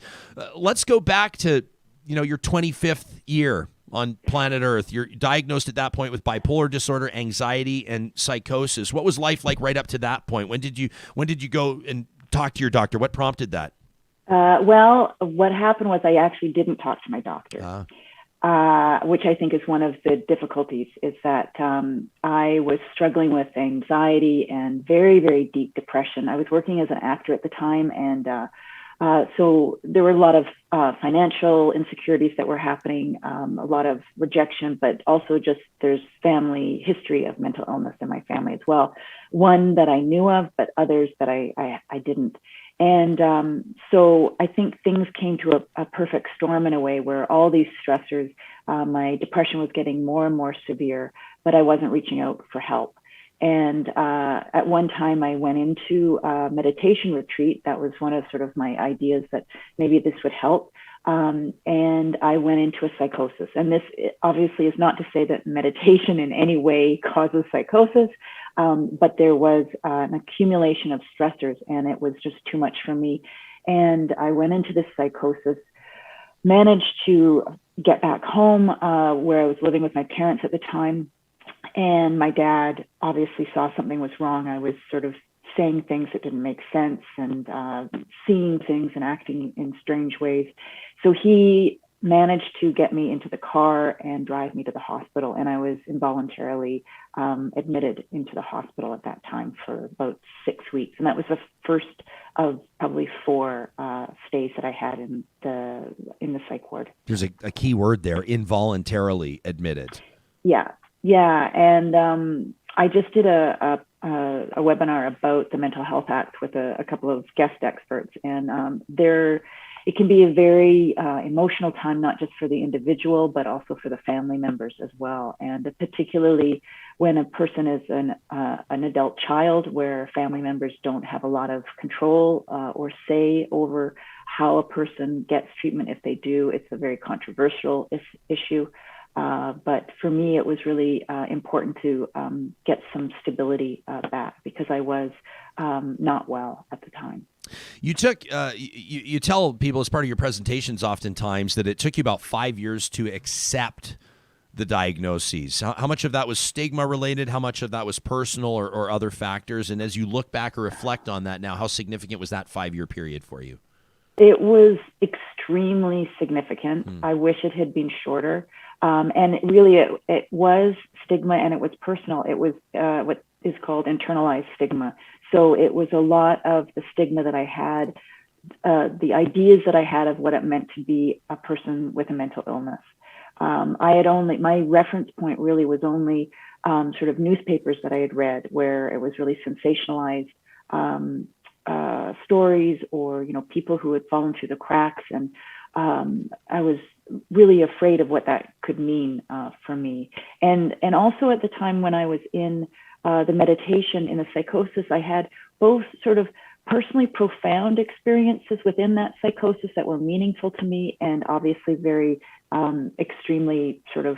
Let's go back to, your 25th year on planet Earth. You're diagnosed at that point with bipolar disorder, anxiety, and psychosis. What was life like right up to that point? When did you go and talk to your doctor? What prompted that? Well, what happened was I actually didn't talk to my doctor, which I think is one of the difficulties, is that I was struggling with anxiety and very, very deep depression. I was working as an actor at the time, and so there were a lot of financial insecurities that were happening, a lot of rejection, but also just there's family history of mental illness in my family as well. One that I knew of, but others that I didn't. And so I think things came to a perfect storm in a way where all these stressors, my depression was getting more and more severe, but I wasn't reaching out for help. And at one time I went into a meditation retreat. That was one of sort of my ideas that maybe this would help. And I went into a psychosis. And this obviously is not to say that meditation in any way causes psychosis, but there was an accumulation of stressors, and it was just too much for me. And I went into this psychosis, managed to get back home where I was living with my parents at the time. And my dad obviously saw something was wrong. I was sort of saying things that didn't make sense and seeing things and acting in strange ways. So he managed to get me into the car and drive me to the hospital. And I was involuntarily admitted into the hospital at that time for about 6 weeks. And that was the first of probably 4 stays that I had in the psych ward. There's a key word there, involuntarily admitted. Yeah. And I just did a webinar about the Mental Health Act with a couple of guest experts. And it can be a very emotional time, not just for the individual, but also for the family members as well. And particularly when a person is an adult child, where family members don't have a lot of control or say over how a person gets treatment. If they do, it's a very controversial issue. But for me, it was really important to get some stability back, because I was not well at the time. You took you tell people as part of your presentations oftentimes that it took you about 5 years to accept the diagnoses? How much of that was stigma related? How much of that was personal or other factors? And as you look back or reflect on that now, how significant was that 5-year period for you? It was extremely significant. I wish it had been shorter. And really, it was stigma, and it was personal. It was what is called internalized stigma. So it was a lot of the stigma that I had, the ideas that I had of what it meant to be a person with a mental illness. My reference point really was only sort of newspapers that I had read, where it was really sensationalized stories, or, you know, people who had fallen through the cracks. And I was really afraid of what that could mean for me. And also at the time when I was in the meditation, in the psychosis, I had both sort of personally profound experiences within that psychosis that were meaningful to me, and obviously very extremely sort of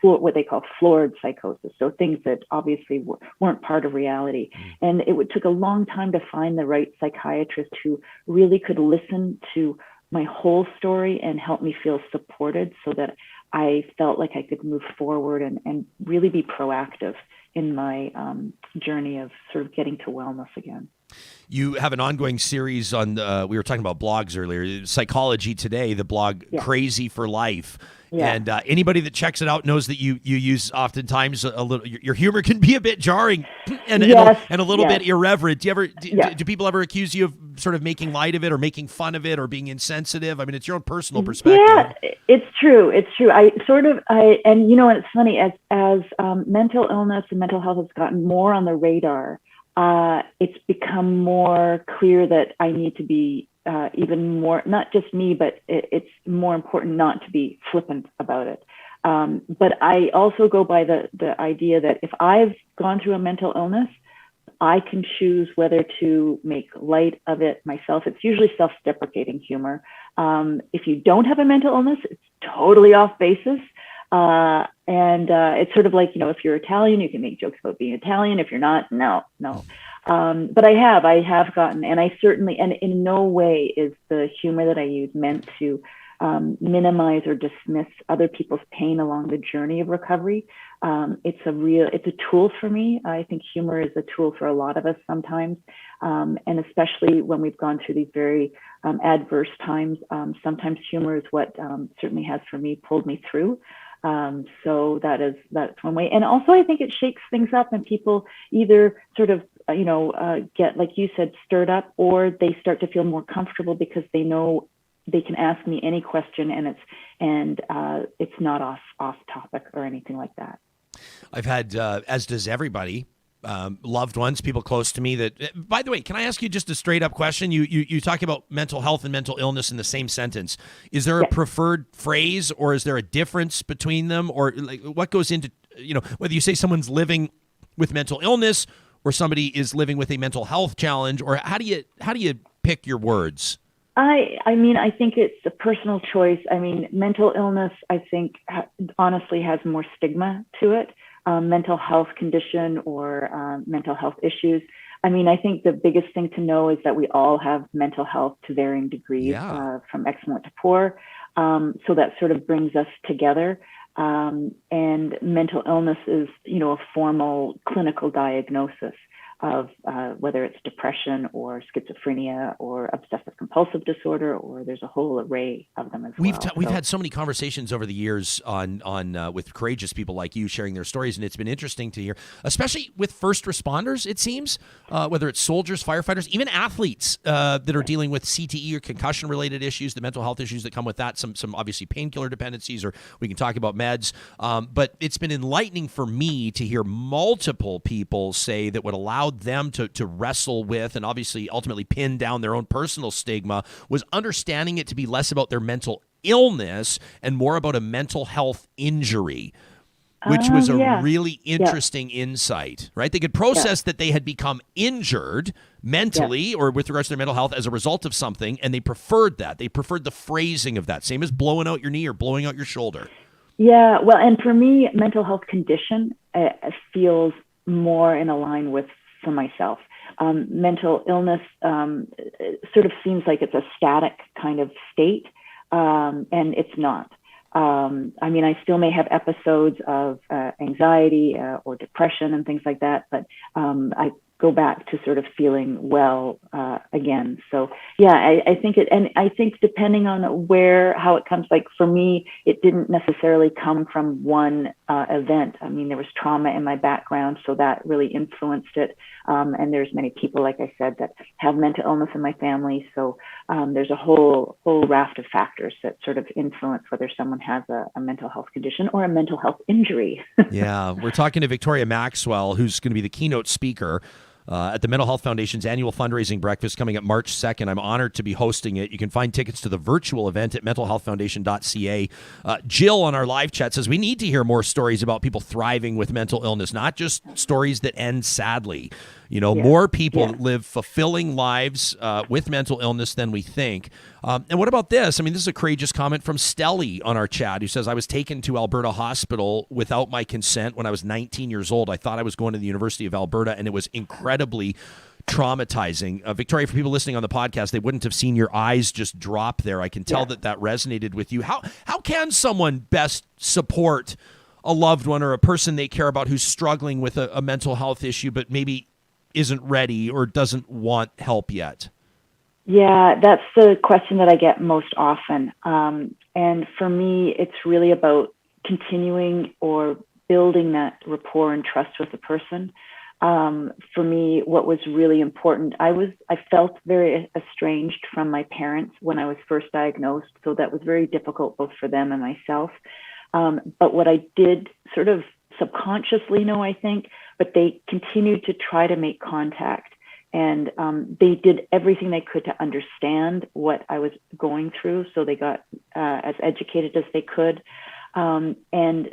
what they call floored psychosis. So things that obviously weren't part of reality. And it took a long time to find the right psychiatrist who really could listen to my whole story and help me feel supported, so that I felt like I could move forward and really be proactive in my journey of sort of getting to wellness again. You have an ongoing series on, we were talking about blogs earlier, Psychology Today, the blog Crazy for Life. Yeah. And anybody that checks it out knows that you use oftentimes a little, your humor can be a bit jarring and a little bit irreverent. Do people ever accuse you of sort of making light of it or making fun of it or being insensitive? I mean, it's your own personal perspective. Yeah, it's true. It's true. And you know, and it's funny, as mental illness and mental health has gotten more on the radar, it's become more clear that I need to be even more, not just me, but it's more important not to be flippant about it. But I also go by the idea that if I've gone through a mental illness, I can choose whether to make light of it myself. It's usually self-deprecating humor. If you don't have a mental illness, it's totally off basis. And it's sort of like, you know, if you're Italian, you can make jokes about being Italian. If you're not, no. But I have gotten, and I certainly, and in no way is the humor that I use meant to minimize or dismiss other people's pain along the journey of recovery. It's a tool for me. I think humor is a tool for a lot of us sometimes. And especially when we've gone through these very adverse times, sometimes humor is what certainly has for me pulled me through. So that's one way. And also I think it shakes things up, and people either sort of, get, like you said, stirred up, or they start to feel more comfortable because they know they can ask me any question, and it's not off topic or anything like that. I've had, as does everybody, loved ones, people close to me that, by the way, can I ask you just a straight up question? You talk about mental health and mental illness in the same sentence. Is there a preferred phrase, or is there a difference between them? Or like, what goes into, whether you say someone's living with mental illness or somebody is living with a mental health challenge, or how do you pick your words? I mean, I think it's a personal choice. I mean, mental illness, I think, honestly has more stigma to it. Mental health condition or mental health issues. I mean, I think the biggest thing to know is that we all have mental health to varying degrees, from excellent to poor. So that sort of brings us together. And mental illness is, a formal clinical diagnosis of whether it's depression or schizophrenia or obsessive compulsive disorder, or there's a whole array of them as well. We've had so many conversations over the years on with courageous people like you sharing their stories, and it's been interesting to hear, especially with first responders, it seems, whether it's soldiers, firefighters, even athletes that are dealing with CTE or concussion-related issues, the mental health issues that come with that, some obviously painkiller dependencies, or we can talk about meds. But it's been enlightening for me to hear multiple people say that what allowed them to wrestle with and obviously ultimately pin down their own personal stigma was understanding it to be less about their mental illness and more about a mental health injury, which was a really interesting insight, right? They could process that they had become injured mentally or with regards to their mental health as a result of something, and they preferred that. They preferred the phrasing of that, same as blowing out your knee or blowing out your shoulder. Yeah, well, and for me, mental health condition feels more in line with, for myself. Mental illness sort of seems like it's a static kind of state, and it's not. I mean, I still may have episodes of anxiety or depression and things like that, but I go back to sort of feeling well again. So yeah, I think and I think depending on how it comes, like for me, it didn't necessarily come from one event. I mean, there was trauma in my background, so that really influenced it. And there's many people, like I said, that have mental illness in my family. So there's a whole raft of factors that sort of influence whether someone has a mental health condition or a mental health injury. Yeah, we're talking to Victoria Maxwell, who's going to be the keynote speaker at the Mental Health Foundation's annual fundraising breakfast coming up March 2nd. I'm honored to be hosting it. You can find tickets to the virtual event at mentalhealthfoundation.ca. Jill on our live chat says we need to hear more stories about people thriving with mental illness, not just stories that end sadly. You know, more people live fulfilling lives with mental illness than we think. And what about this? I mean, this is a courageous comment from Stelly on our chat, who says, I was taken to Alberta Hospital without my consent when I was 19 years old. I thought I was going to the University of Alberta, and it was incredibly traumatizing. Victoria, for people listening on the podcast, they wouldn't have seen your eyes just drop there. I can tell that resonated with you. How can someone best support a loved one or a person they care about who's struggling with a mental health issue, but maybe isn't ready or doesn't want help yet? Yeah, that's the question that I get most often. And for me, it's really about continuing or building that rapport and trust with the person. For me, what was really important, I felt very estranged from my parents when I was first diagnosed. So that was very difficult both for them and myself. But what I did sort of subconsciously know, I think, but they continued to try to make contact. And they did everything they could to understand what I was going through. So they got as educated as they could. And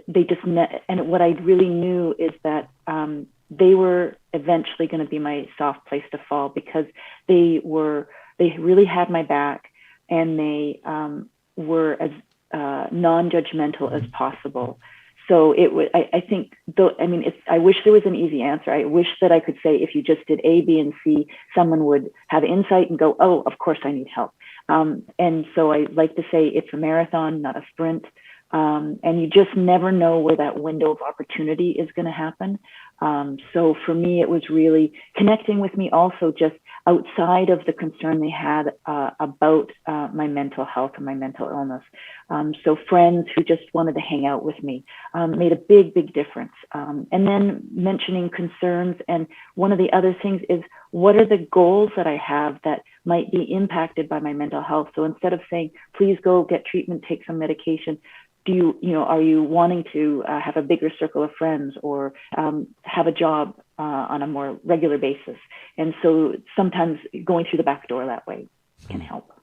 they just and what I really knew is that they were eventually going to be my soft place to fall, because they really had my back, and they were as non-judgmental as possible. So it would, I think, though, I mean, I wish there was an easy answer. I wish that I could say if you just did A, B, and C, someone would have insight and go, oh, of course I need help. And so I like to say it's a marathon, not a sprint. And you just never know where that window of opportunity is going to happen. So for me, it was really connecting with me also just outside of the concern they had about my mental health and my mental illness. So friends who just wanted to hang out with me made a big, big difference. And then mentioning concerns. And one of the other things is, what are the goals that I have that might be impacted by my mental health? So instead of saying, please go get treatment, take some medication, are you wanting to have a bigger circle of friends, or have a job on a more regular basis? And so sometimes going through the back door that way can help.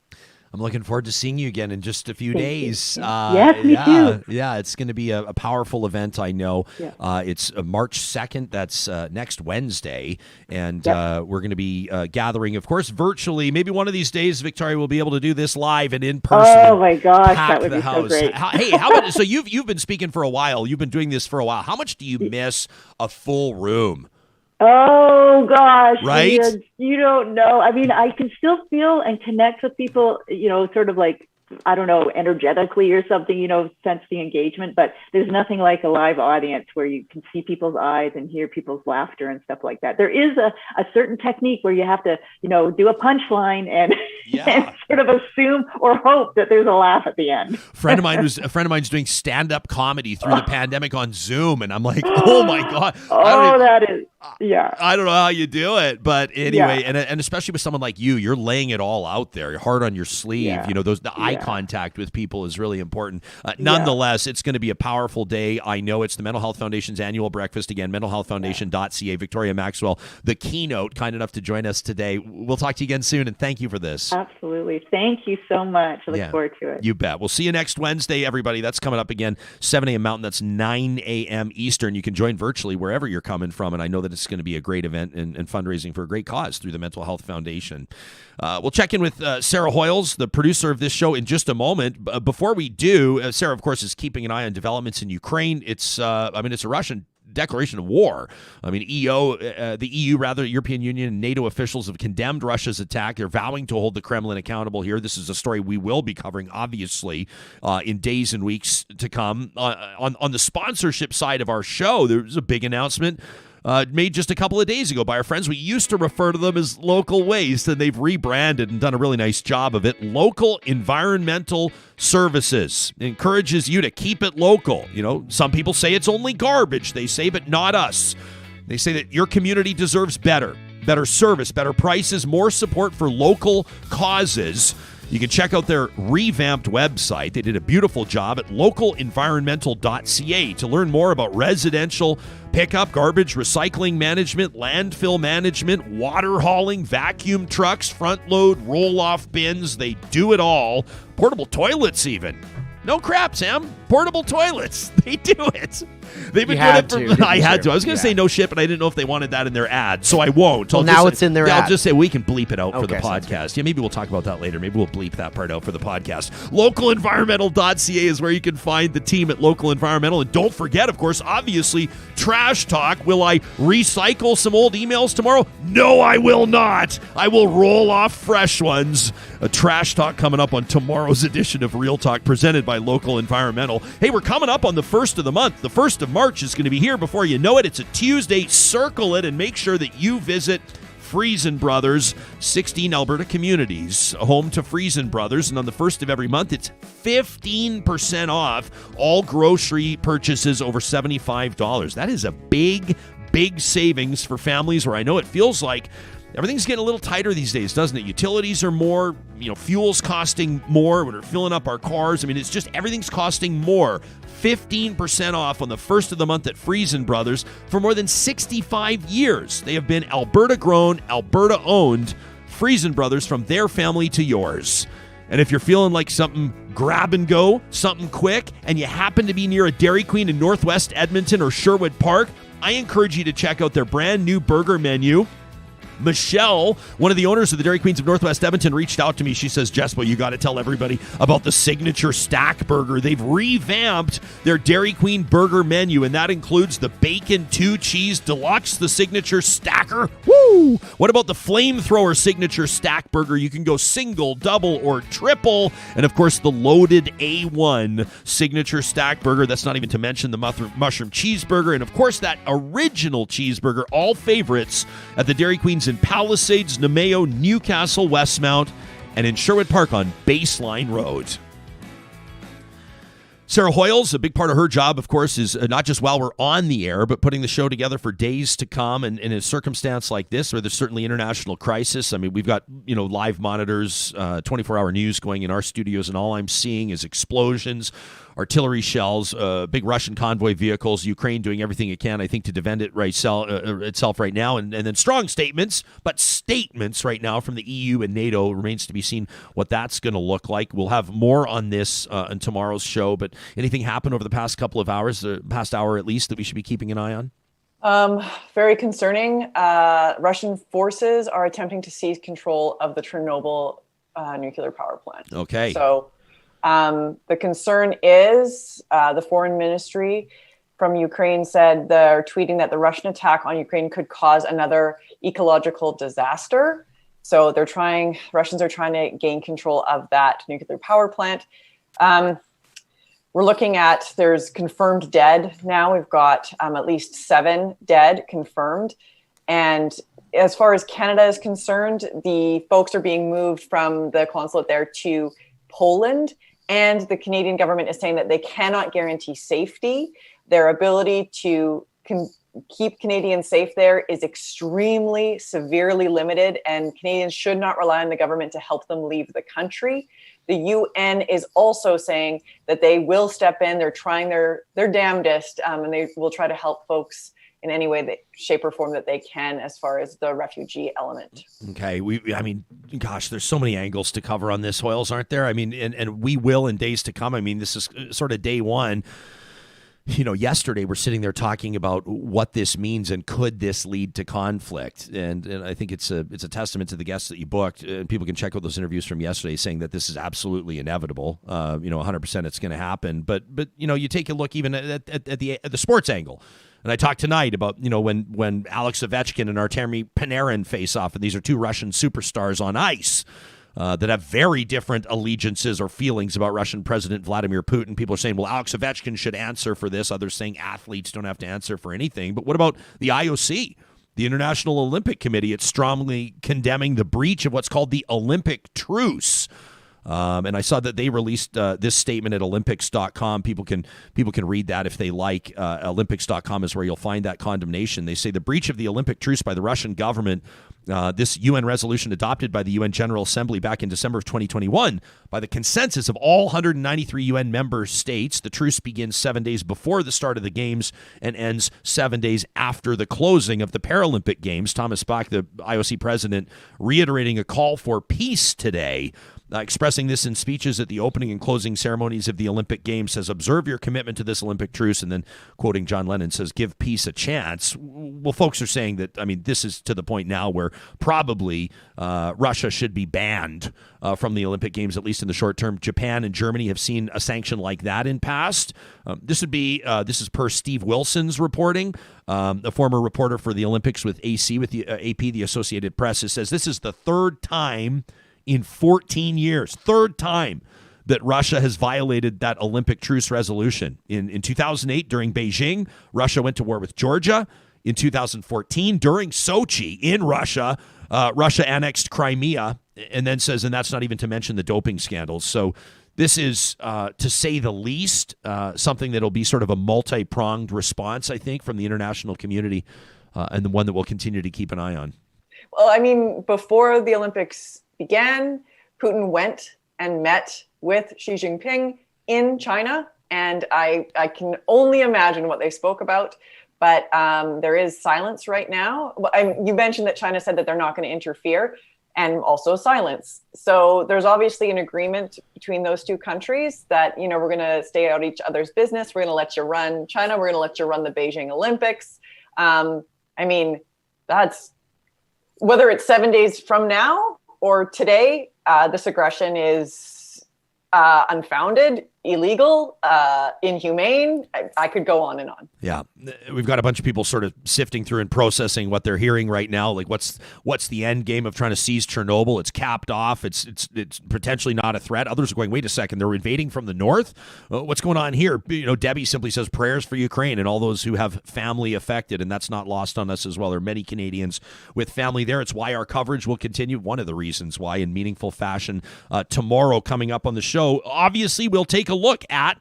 I'm looking forward to seeing you again in just a few days. Yes, me too. Yeah, it's going to be a powerful event, I know. Yeah. It's March 2nd. That's next Wednesday. And we're going to be gathering, of course, virtually. Maybe one of these days, Victoria will be able to do this live and in person. Oh, my gosh, that would be so great. How about, so you've been speaking for a while. You've been doing this for a while. How much do you miss a full room? Oh, gosh. Right? You don't know. I mean, I can still feel and connect with people, sort of like, I don't know, energetically or something, sense the engagement, but there's nothing like a live audience where you can see people's eyes and hear people's laughter and stuff like that. There is a certain technique where you have to, do a punchline and, and sort of assume or hope that there's a laugh at the end. A friend of mine's doing stand-up comedy through the pandemic on Zoom, and I'm like, oh my God. I don't know how you do it, but anyway, and especially with someone like you're laying it all out there. You're hard on your sleeve. The eye contact with people is really important. Nonetheless, it's going to be a powerful day. I know it's the Mental Health Foundation's annual breakfast. Again, mentalhealthfoundation.ca. Victoria Maxwell, the keynote, kind enough to join us today. We'll talk to you again soon, and thank you for this. Absolutely. Thank you so much. I look forward to it. You bet. We'll see you next Wednesday, everybody. That's coming up again, 7 a.m. Mountain. That's 9 a.m. Eastern. You can join virtually wherever you're coming from, and I know that it's going to be a great event and fundraising for a great cause through the Mental Health Foundation. We'll check in with Sarah Hoyles, the producer of this show, in just a moment. Before we do, Sarah, of course, is keeping an eye on developments in Ukraine. It's a Russian declaration of war. I mean, the European Union and NATO officials have condemned Russia's attack. They're vowing to hold the Kremlin accountable here. This is a story we will be covering, obviously, in days and weeks to come. On the sponsorship side of our show, there was a big announcement made just a couple of days ago by our friends. We used to refer to them as Local Waste, and they've rebranded and done a really nice job of it. Local Environmental Services encourages you to keep it local. You know, some people say it's only garbage, they say, but not us. They say that your community deserves better service, better prices, more support for local causes. You can check out their revamped website. They did a beautiful job at localenvironmental.ca to learn more about residential pickup, garbage, recycling management, landfill management, water hauling, vacuum trucks, front load, roll-off bins. They do it all. Portable toilets even. No crap, Sam. Portable toilets. They do it. They've been doing it for... I had to. I was going to say no shit, but I didn't know if they wanted that in their ad, so I won't. Well, now it's in their ad. I'll just say we can bleep it out for the podcast. Yeah, maybe we'll talk about that later. Maybe we'll bleep that part out for the podcast. Localenvironmental.ca is where you can find the team at Local Environmental. And don't forget, of course, obviously, Trash Talk. Will I recycle some old emails tomorrow? No, I will not. I will roll off fresh ones. A Trash Talk coming up on tomorrow's edition of Real Talk presented by Local Environmental. Hey, we're coming up on the 1st of the month. The 1st of March is going to be here before you know it. It's a Tuesday. Circle it and make sure that you visit Friesen Brothers, 16 Alberta communities, home to Friesen Brothers. And on the 1st of every month, it's 15% off all grocery purchases over $75. That is a big savings for families where I know it feels like everything's getting a little tighter these days, doesn't it? Utilities are more, fuel's costing more when we're filling up our cars. I mean, it's just everything's costing more. 15% off on the 1st of the month at Friesen Brothers. For more than 65 years, they have been Alberta-grown, Alberta-owned. Friesen Brothers, from their family to yours. And if you're feeling like something grab and go, something quick, and you happen to be near a Dairy Queen in Northwest Edmonton or Sherwood Park, I encourage you to check out their brand new burger menu. Michelle, one of the owners of the Dairy Queens of Northwest Edmonton, reached out to me. She says, Jespo, you got to tell everybody about the signature stack burger. They've revamped their Dairy Queen burger menu, and that includes the bacon 2-cheese deluxe, the signature stacker. Woo! What about the flamethrower signature stack burger? You can go single, double, or triple. And, of course, the loaded A1 signature stack burger. That's not even to mention the mushroom cheeseburger. And, of course, that original cheeseburger, all favorites at the Dairy Queens in Palisades, Nemeo, Newcastle, Westmount, and in Sherwood Park on Baseline Road. Sarah Hoyles, a big part of her job, of course, is not just while we're on the air, but putting the show together for days to come. And in a circumstance like this, where there's certainly international crisis, I mean, we've got, live monitors, 24-hour news going in our studios, and all I'm seeing is explosions, artillery shells, big Russian convoy vehicles, Ukraine doing everything it can, I think, to defend itself right now, and then strong statements, but statements right now from the EU and NATO. Remains to be seen what that's going to look like. We'll have more on this in tomorrow's show, but anything happened over the past couple of hours, the past hour at least, that we should be keeping an eye on? Very concerning. Russian forces are attempting to seize control of the Chernobyl nuclear power plant. Okay. So the concern is the foreign ministry from Ukraine said they're tweeting that the Russian attack on Ukraine could cause another ecological disaster. So Russians are trying to gain control of that nuclear power plant. We're looking at, there's confirmed dead now. We've got at least 7 dead confirmed. And as far as Canada is concerned, the folks are being moved from the consulate there to Poland. And the Canadian government is saying that they cannot guarantee safety. Their ability to keep Canadians safe there is extremely severely limited, and Canadians should not rely on the government to help them leave the country. The UN is also saying that they will step in. They're trying their damnedest, and they will try to help folks in any way, shape, or form that they can as far as the refugee element. Okay. Gosh, there's so many angles to cover on this, Hoyles, aren't there? I mean, and we will in days to come. I mean, this is sort of day one. Yesterday we're sitting there talking about what this means and could this lead to conflict. And I think it's a testament to the guests that you booked. People can check out those interviews from yesterday saying that this is absolutely inevitable. 100% it's going to happen. But you take a look even at the sports angle. And I talked tonight about, when Alex Ovechkin and Artemi Panarin face off, and these are two Russian superstars on ice that have very different allegiances or feelings about Russian President Vladimir Putin. People are saying, well, Alex Ovechkin should answer for this. Others saying athletes don't have to answer for anything. But what about the IOC, the International Olympic Committee? It's strongly condemning the breach of what's called the Olympic truce. And I saw that they released this statement at Olympics.com. People can read that if they like. Olympics.com is where you'll find that condemnation. They say the breach of the Olympic truce by the Russian government, this UN resolution adopted by the UN General Assembly back in December of 2021, by the consensus of all 193 UN member states. The truce begins 7 days before the start of the games and ends 7 days after the closing of the Paralympic Games. Thomas Bach, the IOC president, reiterating a call for peace today. Expressing this in speeches at the opening and closing ceremonies of the Olympic Games, says, observe your commitment to this Olympic truce. And then, quoting John Lennon, says, give peace a chance. Well, folks are saying that, this is to the point now where probably Russia should be banned from the Olympic Games, at least in the short term. Japan and Germany have seen a sanction like that in past. This is per Steve Wilson's reporting, a former reporter for the Olympics with with the AP, the Associated Press. It says this is the third time in 14 years, third time that Russia has violated that Olympic truce resolution. In 2008, during Beijing, Russia went to war with Georgia. In 2014, during Sochi in Russia, Russia annexed Crimea, and then says, and that's not even to mention the doping scandals. So this is, to say the least, something that'll be sort of a multi-pronged response, I think, from the international community, and the one that we'll continue to keep an eye on. Well, before the Olympics began, Putin went and met with Xi Jinping in China, and I can only imagine what they spoke about. But there is silence right now. You mentioned that China said that they're not going to interfere, and also silence. So there's obviously an agreement between those two countries that, we're going to stay out of each other's business. We're going to let you run China. We're going to let you run the Beijing Olympics. That's whether it's 7 days from now or today, this aggression is unfounded, illegal, inhumane. I could go on and on. Yeah, we've got a bunch of people sort of sifting through and processing what they're hearing right now. Like, what's the end game of trying to seize Chernobyl? It's capped off. It's potentially not a threat. Others are going, wait a second, they're invading from the north. What's going on here? Debbie simply says prayers for Ukraine and all those who have family affected, and that's not lost on us as well. There are many Canadians with family there. It's why our coverage will continue. One of the reasons why, in meaningful fashion, tomorrow coming up on the show. Obviously, we'll take a look at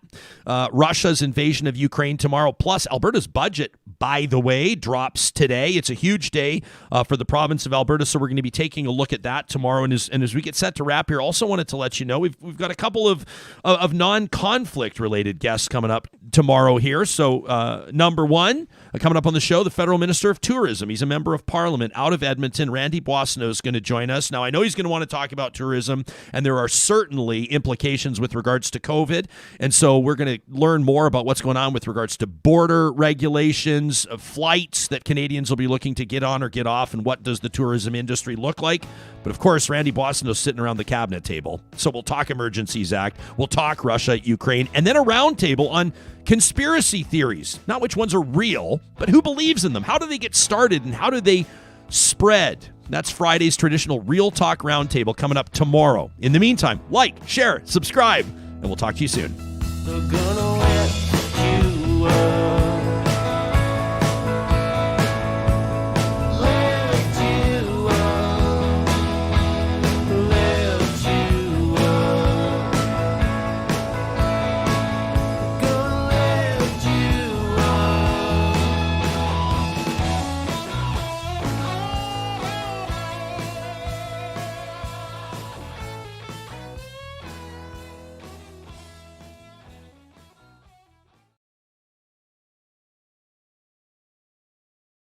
Russia's invasion of Ukraine tomorrow. Plus, Alberta's budget, by the way, drops today. It's a huge day for the province of Alberta, so we're going to be taking a look at that tomorrow. And as we get set to wrap here, also wanted to let you know we've got a couple of non-conflict related guests coming up tomorrow here. So number one, coming up on the show, the Federal Minister of Tourism. He's a member of Parliament out of Edmonton. Randy Boissonneau is going to join us. Now, I know he's going to want to talk about tourism, and there are certainly implications with regards to COVID. And so we're going to learn more about what's going on with regards to border regulations, flights that Canadians will be looking to get on or get off, and what does the tourism industry look like. But of course, Randy Boissonneau's sitting around the cabinet table. So we'll talk Emergencies Act, we'll talk Russia, Ukraine, and then a roundtable on conspiracy theories. Not which ones are real, but who believes in them? How do they get started and how do they spread? That's Friday's traditional Real Talk Roundtable coming up tomorrow. In the meantime, like, share, subscribe, and we'll talk to you soon. They're gonna let you